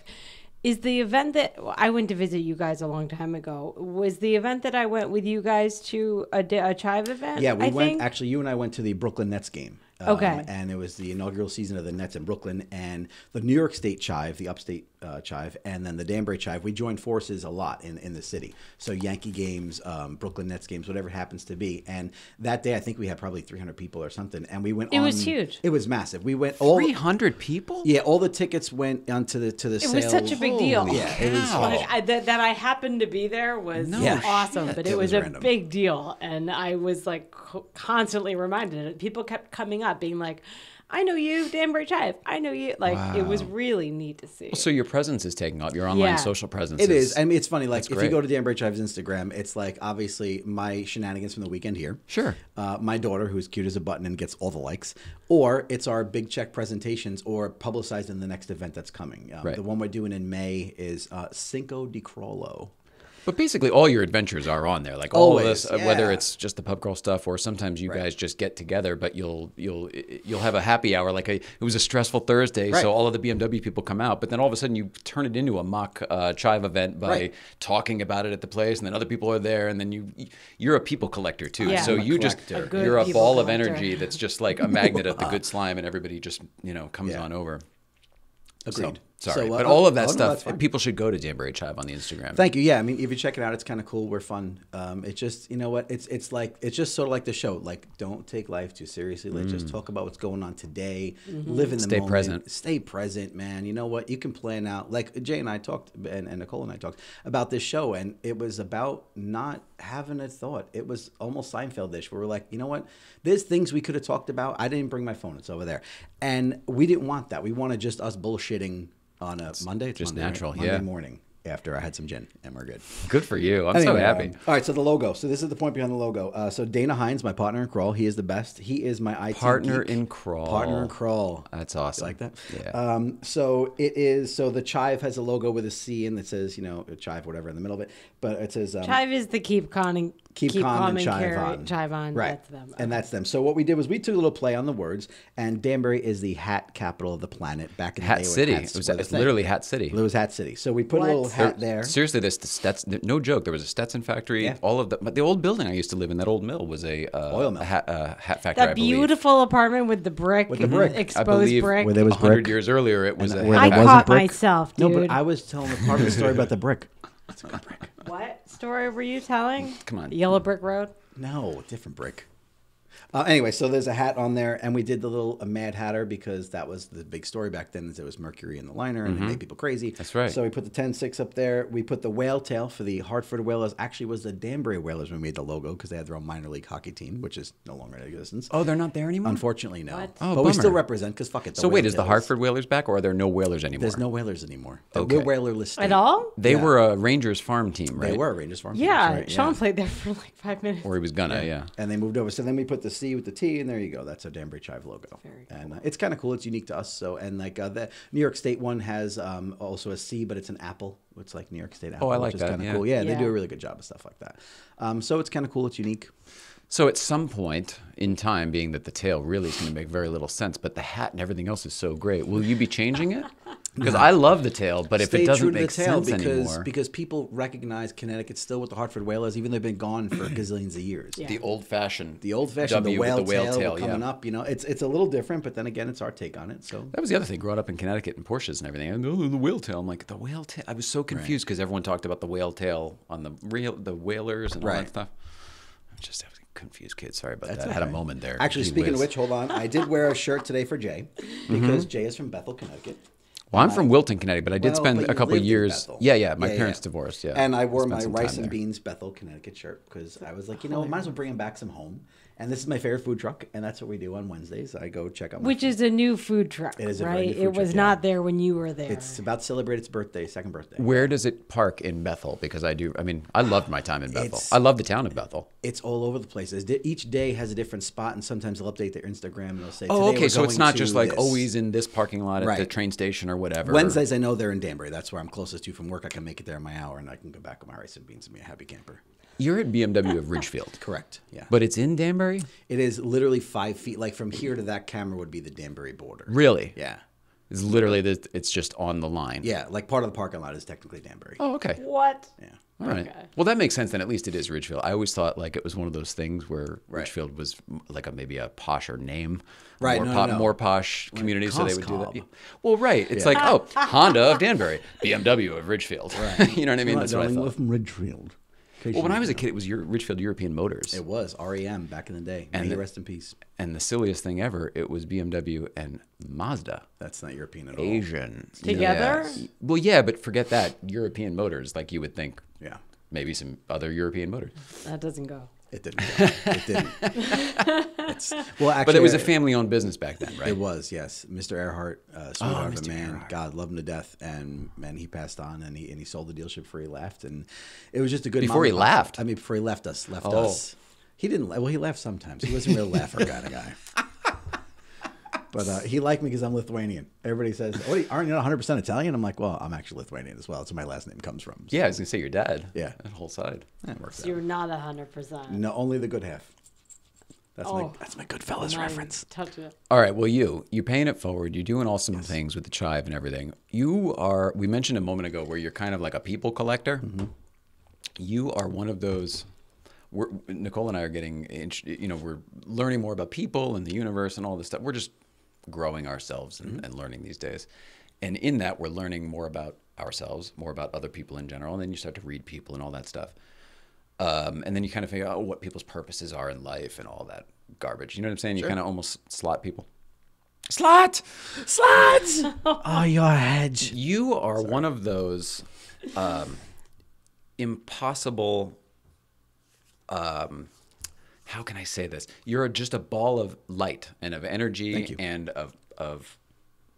Is the event that I went to visit you guys a long time ago, was the event that I went with you guys to a Chive event? Yeah, we went. Actually, you and I went to the Brooklyn Nets game. Okay. And it was the inaugural season of the Nets in Brooklyn, and the New York State Chive, the upstate Chive, and then the Danbury Chive. We joined forces a lot in the city. So Yankee games, Brooklyn Nets games, whatever it happens to be. And that day, I think we had probably 300 people or something. And we went. It was huge. It was massive. We went 300 people. Yeah, all the tickets went onto the sales. It was such a big deal. Yeah, it was. Like, that I happened to be there was awesome, but it was a random. big deal, and I was like constantly reminded. People kept coming up, being like, "I know you, Danbury Chive. I know you." Like it was really neat to see. So your presence is taking off. Your online social presence. It is. I mean, it's funny. Like if great. you go to Danbury Chive's Instagram, it's like obviously my shenanigans from the weekend here. Sure. My daughter, who's cute as a button and gets all the likes, or it's our big check presentations or publicized in the next event that's coming. Right. The one we're doing in May is Cinco di Crollo. But basically, all your adventures are on there. Like all Always, of this, whether it's just the pub crawl stuff, or sometimes you guys just get together. But you'll have a happy hour. Like it was a stressful Thursday, so all of the BMW people come out. But then all of a sudden, you turn it into a mock Chive event by talking about it at the place, and then other people are there, and then you're a people collector too. Yeah. So I'm a you just collector. you're a people ball of collector. energy that's just like a magnet of the good slime, and everybody just comes on over. Agreed. Sorry, So, but all of that no, that's stuff, fine. people should go to Danbury Chive on the Instagram. Thank you. Yeah, I mean, if you check it out, it's kind of cool. We're fun. It's just, you know what? It's just sort of like the show. Like, don't take life too seriously. Let's just talk about what's going on today. Live in the Stay moment. present. Stay present, man. You know what? You can plan out. Like Jay and I talked, and Nicole and I talked about this show, and it was about not having a thought. It was almost Seinfeld-ish, where we're like, you know what? There's things we could have talked about. I didn't bring my phone. It's over there, and we didn't want that. We wanted just us bullshitting on a Monday. It's just Monday, natural, right? Monday yeah. morning after I had some gin, and we're good. Good for you. I'm Anyway, so happy. all right, so the logo. So this is the point behind the logo. So Dana Hines, my partner in crawl, he is the best. He is my IT Partner geek. in crawl. Partner in crawl. That's awesome. You like that? Yeah. So it is. So the Chive has a logo with a C and that says, Chive, whatever, in the middle of it. But it says Chive is the keep calm and Chive on. Chive on. Right. That's them. And that's them. So what we did was we took a little play on the words, and Danbury is the hat capital of the planet. Back in the day, Hat City. hats It's were the thing. literally Hat City. It was Hat City. So we put a What? little hat there. Seriously, this the Stetson. No joke. There was a Stetson factory. Yeah. All of the old building I used to live in. That old mill was a Oil mill. a hat factory. I That believe. beautiful apartment with the brick, With the brick. I exposed believe brick. Where there was 100 brick. years earlier, it was a where I there wasn't caught brick. myself, No, dude. but I was telling the part of the story about the brick. It's a good brick. What story were you telling? Come on. Yellow Brick Road? No, different brick. Anyway, so there's a hat on there, and we did the little Mad Hatter because that was the big story back then. Is there was mercury in the liner, and it made people crazy. That's right. So we put the 10-6 up there. We put the whale tail for the Hartford Whalers. Actually, was the Danbury Whalers when we made the logo because they had their own minor league hockey team, which is no longer in existence. Oh, they're not there anymore. Unfortunately, no. What? Oh, but we still bummer. represent because fuck it. So wait, is the Whale Hartford Whalers back, or are there no Whalers anymore? There's no Whalers anymore. Okay. We're Whalerless state. At all? They Yeah. were a Rangers farm team, right? They were Rangers Farm. Yeah. Teams, right? Sean played there for like 5 minutes. Or he was gonna, yeah. And they moved over. So then we put the C with the T, and there you go. That's our Danbury Chive logo. Very And it's kind of cool. It's unique to us. So and like the New York State one has also a C, but it's an apple. It's like New York State apple. I like which that, is kind of yeah. cool. Yeah, they Yeah. do a really good job of stuff like that. So it's kind of cool. It's unique. So at some point in time, being that the tail really is going to make very little sense, but the hat and everything else is so great, will you be changing it? Because I love the tail, but if Stay it doesn't true to make the tail sense anymore. because people recognize Connecticut still with the Hartford Whalers, even though they've been gone for gazillions of years. Yeah. The old-fashioned The old-fashioned, the W with whale, tail, yeah. coming up. It's a little different, but then again, it's our take on it. So That was the other thing, growing up in Connecticut and Porsches and everything. And, oh, the whale tail. I'm like, the whale tail? I was so confused because everyone talked about the whale tail on the whalers and all that Right. stuff. I was a confused kid. Sorry about That's that. I had a okay. moment there. Actually, Gee speaking of whiz. which, hold on. I did wear a shirt today for Jay because Jay is from Bethel, Connecticut. Well, I'm from Wilton, Connecticut, but I did Well, spend but a you couple lived in years. Bethel. Yeah. My parents divorced. Yeah, And I wore Spent my some rice time and there. beans Bethel, Connecticut shirt because I was like, you know, might as well bring back some home. And this is my favorite food truck, and that's what we do on Wednesdays. I go check out my Which is a new food truck, It is a very right? new food It was truck, not yeah. there when you were there. It's about to celebrate its birthday, second birthday. Where does it park in Bethel? Because I loved my time in Bethel. It's- I love the town of Bethel. It's all over the place. Each day has a different spot, and sometimes they'll update their Instagram and they'll say, Oh, "Today okay. we're So it's going not to just like this." always in this parking lot at the Right. train station or whatever. Wednesdays, I know they're in Danbury. That's where I'm closest to from work. I can make it there in my hour, and I can go back with my rice and beans and be a happy camper. You're at BMW of Ridgefield. Correct. Yeah. But it's in Danbury? It is literally 5 feet. Like from here to that camera would be the Danbury border. Really? Yeah. It's literally, it's just on the line. Yeah. Like part of the parking lot is technically Danbury. Oh, okay. What? Yeah. All right. Okay. Well, that makes sense. Then at least it is Ridgefield. I always thought like it was one of those things where Ridgefield was like maybe a posher name. Right. More posh community, so they would do that. Coscob. Well, right. It's like, oh, Honda of Danbury, BMW of Ridgefield. Right. You know what I mean? That's what I thought. from Ridgefield. Well, when I was a kid, it was Ridgefield European Motors. It was REM back in the day. May he rest in peace. And the silliest thing ever, it was BMW and Mazda. That's not European at all. Asian. Together? Yeah. Well, yeah, but forget that. European Motors, like you would think. Yeah. Maybe some other European motors. That doesn't go. It didn't. It didn't. Well, actually, But it was a family-owned business back then, right? It was, yes. Mr. Earhart, sweetheart of a man, Earhart. God loved him to death, and man, he passed on, and he sold the dealership before he left, and it was just a good. Before he left? I mean, before he left us. He didn't. Well, he laughed sometimes. He wasn't a real laugher kind of guy. But he liked me because I'm Lithuanian. Everybody says, "Oh, aren't you 100% Italian?" I'm like, "Well, I'm actually Lithuanian as well. That's where my last name comes from." So, Yeah, I was going to say your dad. Yeah. That whole side. that works So out. you're not 100%. No, only the good half. That's Oh. my Goodfellas Not reference. Touch it. All right, well, you're paying it forward. You're doing awesome things with the Chive and everything. We mentioned a moment ago where you're kind of like a people collector. Mm-hmm. You are one of those, Nicole and I are we're learning more about people and the universe and all this stuff. We're just growing ourselves and learning these days. And in that, we're learning more about ourselves, more about other people in general. And then you start to read people and all that stuff. And then you kind of figure out what people's purposes are in life and all that garbage. You know what I'm saying? You kind of almost slot people. Slot! Oh, your hedge. You are one of those impossible, how can I say this? You're just a ball of light and of energy and of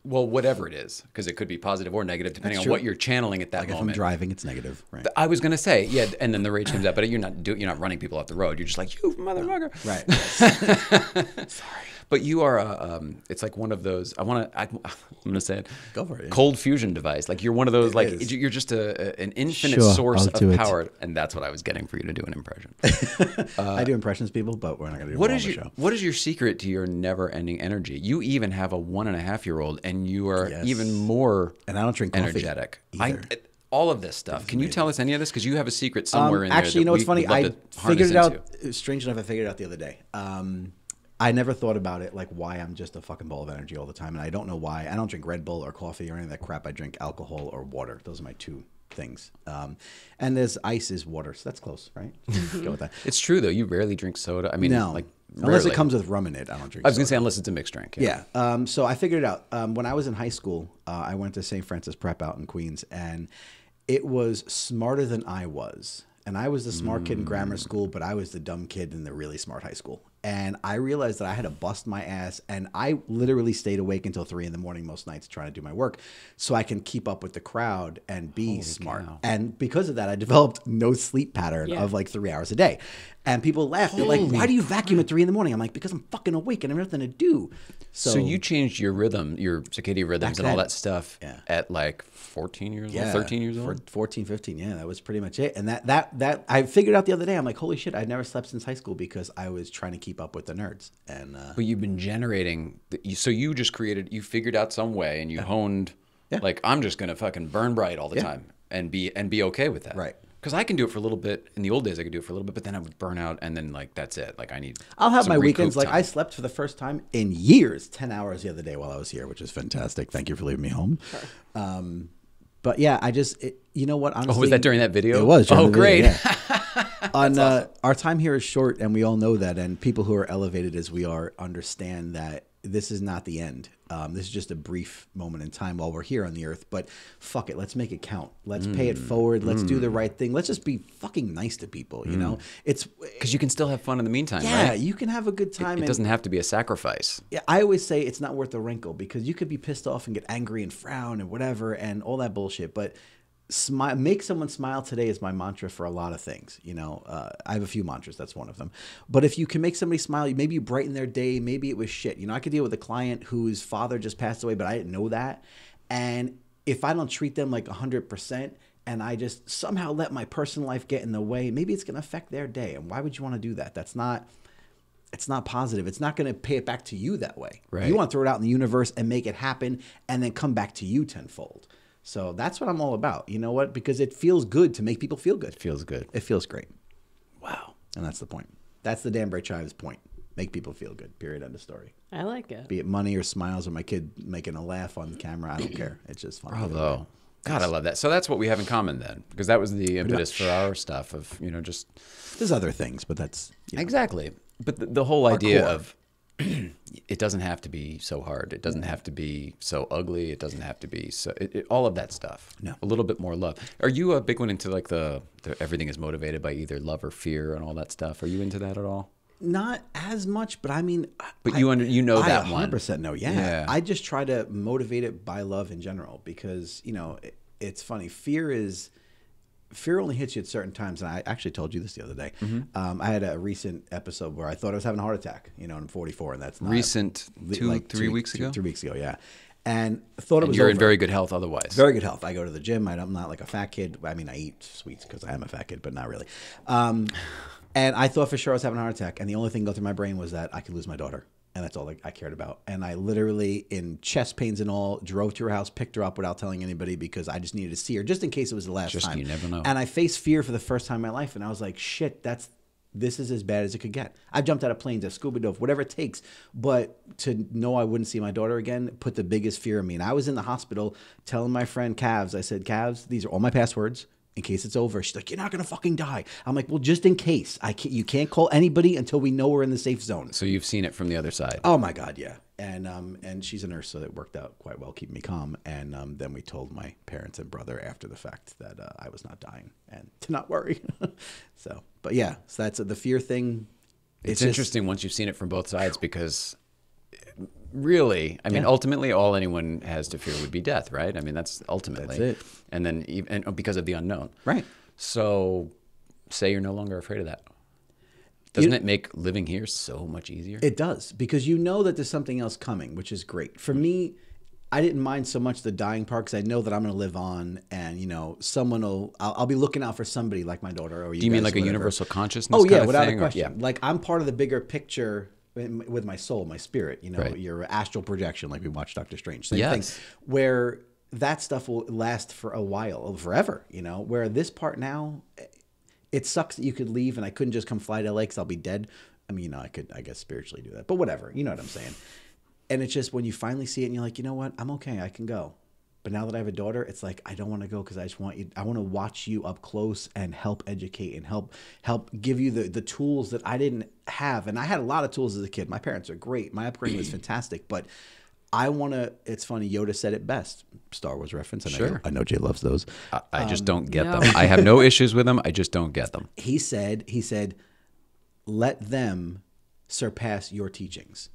well, whatever it is, because it could be positive or negative depending on what you're channeling at that Like if moment. I'm driving, it's negative. Right. I was gonna say, yeah, and then the rage comes out, but you're not running people off the road. You're just like, you motherfucker. Right. Sorry. But you are it's like one of those. I'm gonna say it. Go for it. Yeah. Cold fusion device. Like you're one of those. It Like is. you're just an infinite Sure, source I'll do of it. power, and that's what I was getting for you to do an impression. I do impressions, people, but we're not going to do it on the show. What is your secret to your never-ending energy? You even have a 1.5-year-old, and you are even more And I don't drink coffee energetic. either. All of this stuff. Can you tell us any of this? Because you have a secret somewhere in there. Actually, you know what's funny? I figured it out. Into. Strange enough, I figured it out the other day. I never thought about it, like why I'm just a fucking ball of energy all the time, and I don't know why. I don't drink Red Bull or coffee or any of that crap. I drink alcohol or water. Those are my two things. And there's ice is water, so that's close, right? Go with that. It's true though. You rarely drink soda. I mean, No, like unless rarely. it comes with rum in it, I don't drink. I was gonna soda. say unless it's a mixed drink. Yeah. So I figured it out. When I was in high school, I went to St. Francis Prep out in Queens, and it was smarter than I was. And I was the smart kid in grammar school, but I was the dumb kid in the really smart high school. And I realized that I had to bust my ass, and I literally stayed awake until 3 a.m. most nights trying to do my work so I can keep up with the crowd and be smart. cow. And because of that, I developed no sleep pattern of like 3 hours a day. And people laugh. They're like, why do you vacuum at 3 a.m? I'm like, because I'm fucking awake and I have nothing to do. So you changed your rhythm, your circadian rhythms, and all then. that stuff at like 14 years old, 13 years old. 14, 15. Yeah, that was pretty much it. And that I figured out the other day. I'm like, holy shit, I'd never slept since high school because I was trying to keep up with the nerds. And But you've been generating. So you just you figured out some way, and you honed. Like I'm just gonna fucking burn bright all the time and be okay with that. Right. Because I can do it for a little bit. In the old days, I could do it for a little bit, but then I would burn out, and then like that's it. Like I need. I'll have some my weekends. recoup Like I time. slept for the first time in years, 10 hours the other day while I was here, which is fantastic. Thank you for leaving me home. But yeah, you know what? Honestly, was that during that video? It was. during Oh, the video, great. yeah. Our time here is short, and we all know that. And people who are elevated as we are understand that this is not the end. This is just a brief moment in time while we're here on the earth. But fuck it, let's make it count. Let's pay it forward. Let's do the right thing. Let's just be fucking nice to people. You know, it's Because you can still have fun in the meantime, yeah, right? you can have a good time. It doesn't have to be a sacrifice. Yeah, I always say it's not worth the wrinkle because you could be pissed off and get angry and frown and whatever and all that bullshit. But make someone smile today is my mantra for a lot of things. You know, I have a few mantras. That's one of them. But if you can make somebody smile, maybe you brighten their day. Maybe it was shit. You know, I could deal with a client whose father just passed away, but I didn't know that. And if I don't treat them like 100%, and I just somehow let my personal life get in the way, maybe it's going to affect their day. And why would you want to do that? It's not positive. It's not going to pay it back to you that way. Right. You want to throw it out in the universe and make it happen and then come back to you tenfold. So that's what I'm all about. You know what? Because it feels good to make people feel good. It feels good. It feels great. Wow. And that's the point. That's the Danbury Chive's point. Make people feel good. Period. End of story. I like it. Be it money or smiles or my kid making a laugh on camera. I don't care. It's just fun. Bravo. God, I love that. So that's what we have in common then, because that was the impetus for our stuff of, just. There's other things, but that's. Exactly. But the whole idea core. of it doesn't have to be so hard. It doesn't have to be so ugly. It doesn't have to be so, all of that stuff. No. A little bit more love. Are you a big one into like the everything is motivated by either love or fear and all that stuff? Are you into that at all? Not as much, but I mean. But you know that one. 100% know. Yeah. I just try to motivate it by love in general because, it's funny. Fear only hits you at certain times. And I actually told you this the other day. Mm-hmm. I had a recent episode where I thought I was having a heart attack, and I'm 44 and that's not. Recent, 3 weeks ago? 3 weeks ago, yeah. And thought it was you're over. in very good health otherwise. Very good health. I go to the gym. I'm not like a fat kid. I mean, I eat sweets because I am a fat kid, but not really. And I thought for sure I was having a heart attack. And the only thing going through my brain was that I could lose my daughter. And that's all I cared about. And I literally, in chest pains and all, drove to her house, picked her up without telling anybody because I just needed to see her, just in case it was the last time. You never know. And I faced fear for the first time in my life. And I was like, shit, this is as bad as it could get. I've jumped out of planes, I've scuba dove, whatever it takes. But to know I wouldn't see my daughter again put the biggest fear in me. And I was in the hospital telling my friend Kaz, I said, Kaz, these are all my passwords. In case it's over. She's like, you're not going to fucking die. I'm like, well, just in case. You can't call anybody until we know we're in the safe zone. So you've seen it from the other side. Oh, my God, yeah. And she's a nurse, so it worked out quite well, keeping me calm. And then we told my parents and brother after the fact that I was not dying and to not worry. But yeah, so that's the fear thing. It's interesting once you've seen it from both sides because... Really, I mean, ultimately, all anyone has to fear would be death, right? I mean, that's ultimately. That's it. And then, because of the unknown. Right. So, say you're no longer afraid of that. Doesn't it make living here so much easier? It does, because you know that there's something else coming, which is great. For me, I didn't mind so much the dying part because I know that I'm going to live on, and I'll be looking out for somebody like my daughter or you. Do you mean like whatever. A universal consciousness? Oh yeah, kind of without thing, a question. Or, Like I'm part of the bigger picture. With my soul, my spirit, right. Your astral projection, like we watched Doctor Strange. Same yes. thing, where that stuff will last for a while, forever, where this part now, it sucks that you could leave and I couldn't just come fly to LA because I'll be dead. I mean, I could, I guess, spiritually do that, but whatever, you know what I'm saying? And it's just when you finally see it and you're like, you know what, I'm okay, I can go. But now that I have a daughter, it's like, I don't want to go because I want to watch you up close and help educate and help give you the tools that I didn't have. And I had a lot of tools as a kid. My parents are great. My upbringing was fantastic. But I want to, it's funny, Yoda said it best. Star Wars reference. And sure. I know Jay loves those. I just don't get them. I have no issues with them. I just don't get them. He said, let them surpass your teachings.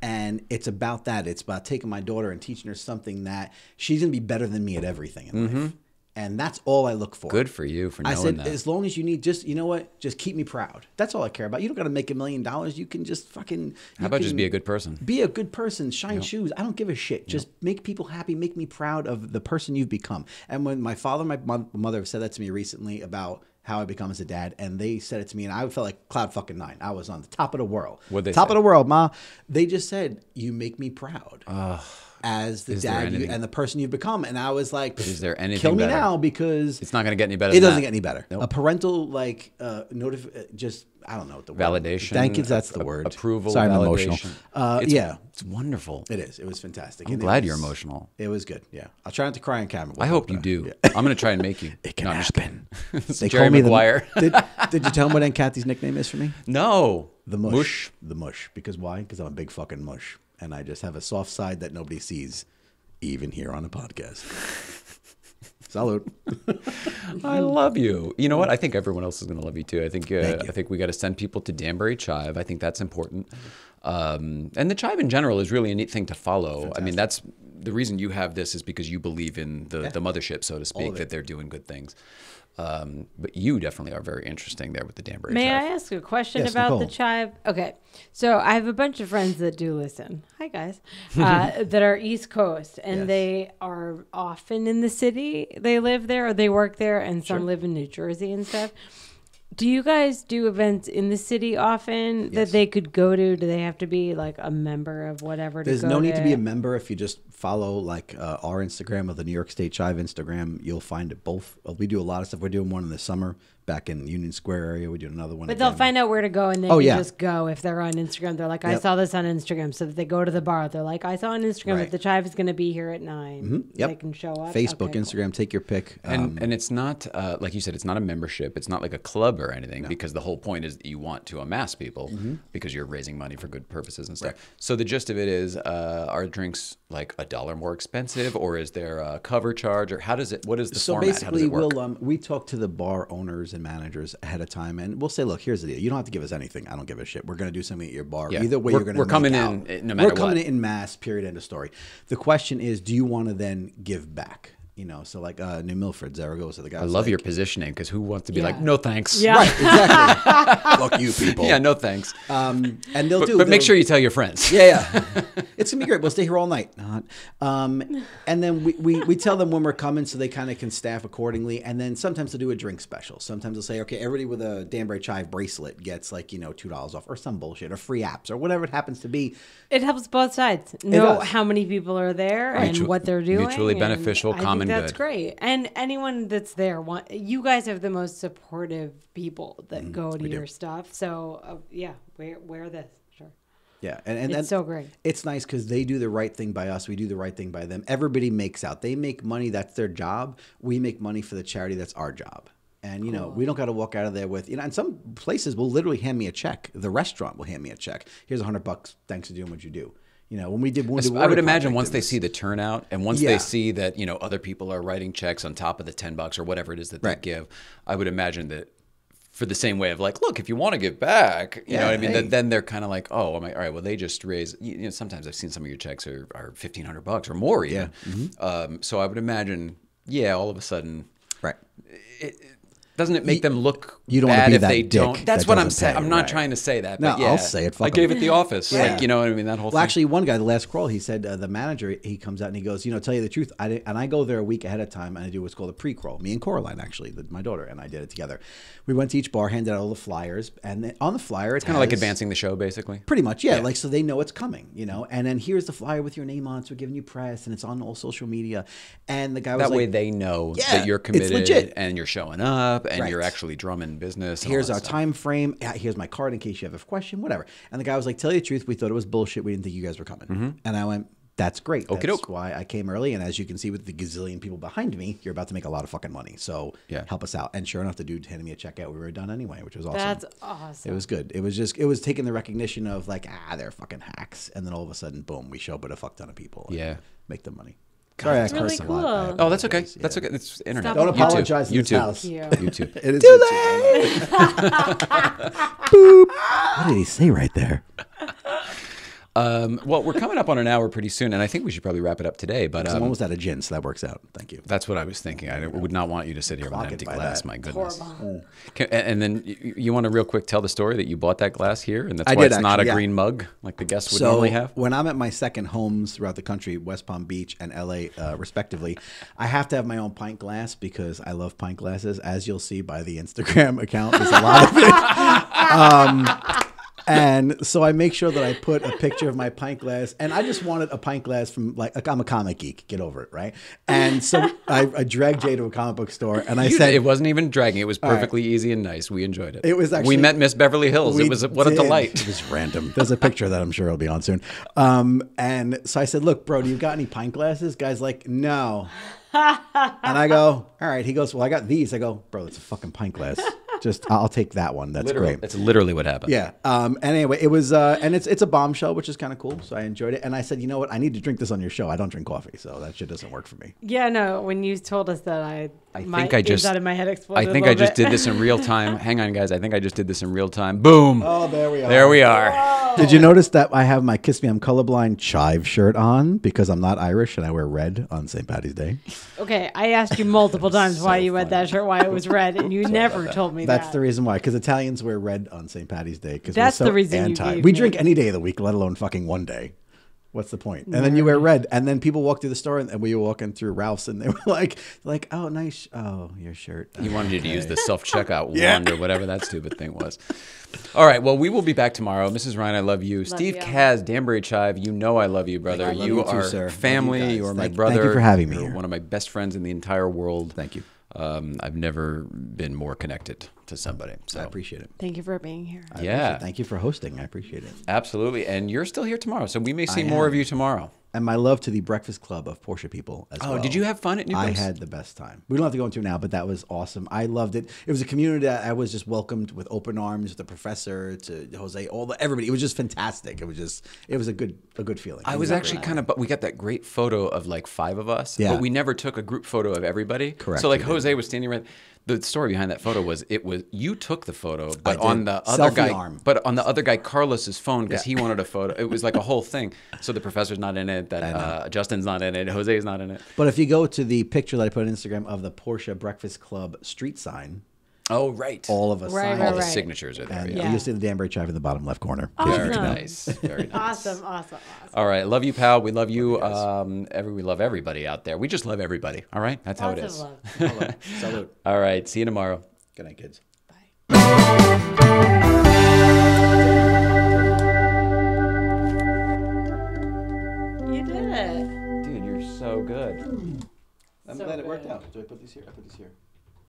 And it's about that. It's about taking my daughter and teaching her something that she's going to be better than me at everything in life. And that's all I look for. Good for you for knowing that. I said, that. as long as you need, just, you know what? Just keep me proud. That's all I care about. You don't got to make $1 million. You can just fucking... How about just be a good person? Be a good person. Shine shoes. I don't give a shit. Just make people happy. Make me proud of the person you've become. And when my father and my mother have said that to me recently about how I become as a dad, and they said it to me, and I felt like cloud fucking nine. I was on the top of the world. What'd they top say? of the world, Ma. They just said, you make me proud. As the dad and the person you've become. And I was like, is there anything kill me better? Now because it's not going to get any better. It than doesn't that. get any better. Nope. A parental just I don't know what the validation. Word. Thank you. That's the word. Approval. Sorry, I'm validation. emotional. It's wonderful. It is. It was fantastic. I'm glad you're emotional. It was good. Yeah, I'll try not to cry on camera. I hope you do. Yeah. I'm going to try and make you. It can happen. They Jerry call me Maguire. Did you tell them what Aunt Kathy's nickname is for me? No. The mush. The mush. Because why? Because I'm a big fucking mush, and I just have a soft side that nobody sees. Even here on a podcast. Salute. I love you. You know what? I think everyone else is going to love you too. I think we got to send people to Danbury Chive. I think that's important. And the Chive in general is really a neat thing to follow. Fantastic. I mean, that's the reason you have this is because you believe in the mothership, so to speak, that they're doing good things. But you definitely are very interesting there with the Danbury May Chive. I ask a question Yes, about Nicole. the Chive? Okay. So I have a bunch of friends that do listen. Hi, guys. That are East Coast, and Yes. they are often in the city. They live there or they work there, and some Sure. live in New Jersey and stuff. Do you guys do events in the city often that Yes. they could go to? Do they have to be like a member of whatever? There's to go no need to be a member if you just follow like our Instagram or the New York State Chive Instagram. You'll find it both. We do a lot of stuff. We're doing one in the summer back in Union Square area. We do another one. But they'll again. find out where to go, and they Oh, can yeah. just go if they're on Instagram. They're like, I Yep. saw this on Instagram. So that they go to the bar. They're like, I saw on Instagram Right. that the Chive is going to be here at 9. Yep. They can show up. Facebook, Okay, cool. Instagram, take your pick. And it's not, like you said, it's not a membership. It's not like a club or anything because the whole point is that you want to amass people because you're raising money for good purposes and stuff. Right. So the gist of it is, are drinks like $1 more expensive, or is there a cover charge, or how does it, what is the So format? basically, how does it work? we talk to the bar owners and managers ahead of time, and we'll say, look, here's the deal. You don't have to give us anything. I don't give a shit. We're going to do something at your bar. Yeah. Either way, We're- you're going to we're coming out. in no matter We're coming what. in mass, period, end of story. The question is, do you want to then give back? You know, so like New Milford, Zaragoza, the guy I was love like, your positioning because who wants to be Yeah. like, no thanks. Yeah. Right, exactly. Fuck you, people. Yeah, no thanks. And they'll But, do. but make they'll- sure you tell your friends. Yeah, yeah. It's gonna be great. We'll stay here all night. Not. And then we tell them when we're coming so they kind of can staff accordingly. And then sometimes they'll do a drink special. Sometimes they'll say, okay, everybody with a Danbury Chive bracelet gets like, $2 off or some bullshit or free apps or whatever it happens to be. It helps both sides know does. how many people are there and Mutual- what they're doing. mutually and beneficial, I common think that's good. great. And anyone that's there, you guys have the most supportive people that go to do. your stuff. So yeah, wear this. Sure. Yeah, and It's so great. It's nice because they do the right thing by us. We do the right thing by them. Everybody makes out. They make money. That's their job. We make money for the charity. That's our job. And, we don't got to walk out of there with, and some places will literally hand me a check. The restaurant will hand me a check. Here's $100. Thanks for doing what you do. When we did I Wounded would Warrior imagine Project, once it they was- see the turnout and once Yeah. they see that, other people are writing checks on top of the $10 or whatever it is that they Right. give, I would imagine that for the same way of like, look, if you want to give back, you know what I mean? hey. Then they're kind of like, oh, all right, well, they just raise, sometimes I've seen some of your checks are $1,500 or more even. So I would imagine, all of a sudden, Right. doesn't it make them look you don't wanna bad be if that they dick don't? That's that what I'm doesn't saying. pay, I'm not right. trying to say that. No, but yeah, I'll say it, fuck I 'em. gave it the office. Yeah. Like, you know what I mean? That whole Well, thing. actually, one guy, the last crawl, he said the manager, he comes out and he goes, tell you the truth, I go there a week ahead of time and I do what's called a pre-crawl. Me and Coraline, actually, my daughter, and I did it together. We went to each bar, handed out all the flyers, and then on the flyer, it's kind of like advancing the show, basically. Pretty much, yeah. Like, so they know it's coming, And then here's the flyer with your name on it. So we're giving you press, and it's on all social media. And the guy was That like, way they know Yeah, that you're it's committed legit. and you're showing up and Right. you're actually drumming business. And here's all our that stuff. time frame. Yeah, here's my card in case you have a question, whatever. And the guy was like, tell you the truth, we thought it was bullshit. We didn't think you guys were coming. And I went, that's great. Okie That's doke. why I came early. And as you can see with the gazillion people behind me, you're about to make a lot of fucking money. So Yeah. help us out. And sure enough, the dude handed me a check out. We were done anyway, which was awesome. That's awesome. It was good. It was taking the recognition of like, they're fucking hacks. And then all of a sudden, boom, we show up with a fuck ton of people. and Yeah. Make them money. Sorry, I That's really cursed a lot. cool. Oh, that's okay. Yeah. That's okay. It's internet. Stop Don't YouTube. apologize in this YouTube. house. YouTube. It is too late. Boop. What did he say right there? Well, we're coming up on an hour pretty soon, and I think we should probably wrap it up today. But I'm almost out of gin, so that works out. Thank you. that's what I was thinking. I would not want you to sit here with Clock an it empty by glass. that. My goodness. Horrible. And then you want to real quick tell the story that you bought that glass here, and that's I why did it's not a actually, yeah. green mug like the guests would So normally have. when I'm at my second homes throughout the country, West Palm Beach and LA, respectively, I have to have my own pint glass because I love pint glasses. As you'll see by the Instagram account, there's a lot of it. And so I make sure that I put a picture of my pint glass, and I just wanted a pint glass from like I'm a comic geek, get over it, right? And so I dragged Jay to a comic book store, and I said It wasn't even dragging. It was perfectly easy and nice. We enjoyed it. It was actually- we met Miss Beverly Hills. We It was what a did. delight. It was random. There's a picture that I'm sure will be on soon. And so I said, look, bro, do you got any pint glasses? Guy's like, no. And I go, all right. He goes, well, I got these. I go, bro, it's a fucking pint glass. Just I'll take that one. That's literally, great. That's literally what happened. Yeah. And anyway, it was and it's a bombshell, which is kind of cool. So I enjoyed it. And I said, you know what? I need to drink this on your show. I don't drink coffee, so that shit doesn't work for me. Yeah, no. When you told us that, inside of my head exploded. I think I just did this in real time. Hang on, guys. I think I just did this in real time. Boom. Oh, there we are. There we are. Whoa. Did you notice that I have my Kiss Me I'm Colorblind Chive shirt on because I'm not Irish and I wear red on St. Patty's Day? Okay, I asked you multiple times why you had that shirt, why it was red, and you never told me That's that. the reason why. Because Italians wear red on St. Patty's Day. Because That's we're so the reason you anti. gave We me. drink any day of the week, let alone fucking one day. What's the point? And then you wear red, and then people walk through the store, and we were walking through Ralph's, and they were like, oh, nice, oh, your shirt. He wanted you to use the self-checkout Yeah. wand or whatever that stupid thing was. All right, well, we will be back tomorrow. Mrs. Ryan, I love you. Steve you. Kaz, Danbury Chive, you know I love you, brother. I love you you too, are sir. Love you family. guys. You are my Thank brother. you for having me You're here. one of my best friends in the entire world. Thank you. I've never been more connected to somebody. So I appreciate it. Thank you for being here. I Yeah. appreciate it. Thank you for hosting. I appreciate it. Absolutely. And you're still here tomorrow, so we may see I more am. of you tomorrow. And my love to the Breakfast Club of Porsche people as well. Oh, did you have fun at New I Place? had the best time. We don't have to go into it now, but that was awesome. I loved it. It was a community that I was just welcomed with open arms. The professor to Jose, everybody. It was just fantastic. It was a good feeling. I was actually kind of, but we got that great photo of like 5 of us, Yeah. but we never took a group photo of everybody. Correct, So like we Jose was standing right. The story behind that photo was you took the photo, but did. on the other Selfie guy, arm. but on the other guy Carlos's phone because Yeah. he wanted a photo. It was like a whole thing. So the professor's not in it. That Justin's not in it. Jose's not in it. But if you go to the picture that I put on Instagram of the Porsche Breakfast Club street sign, Oh right, all of us Right, signed all it. the right. signatures are there. And Yeah. you'll see the Danbury Chive in the bottom left corner. Very Awesome. nice. Very nice. Awesome. All right, love you, pal. We love you. We love everybody out there. We just love everybody. All right, that's how it Lots is. of love. Salute. All right, see you tomorrow. Good night, kids. You did it. Dude, you're so good. I'm So glad it worked good. out. Do I put these here? I put these here.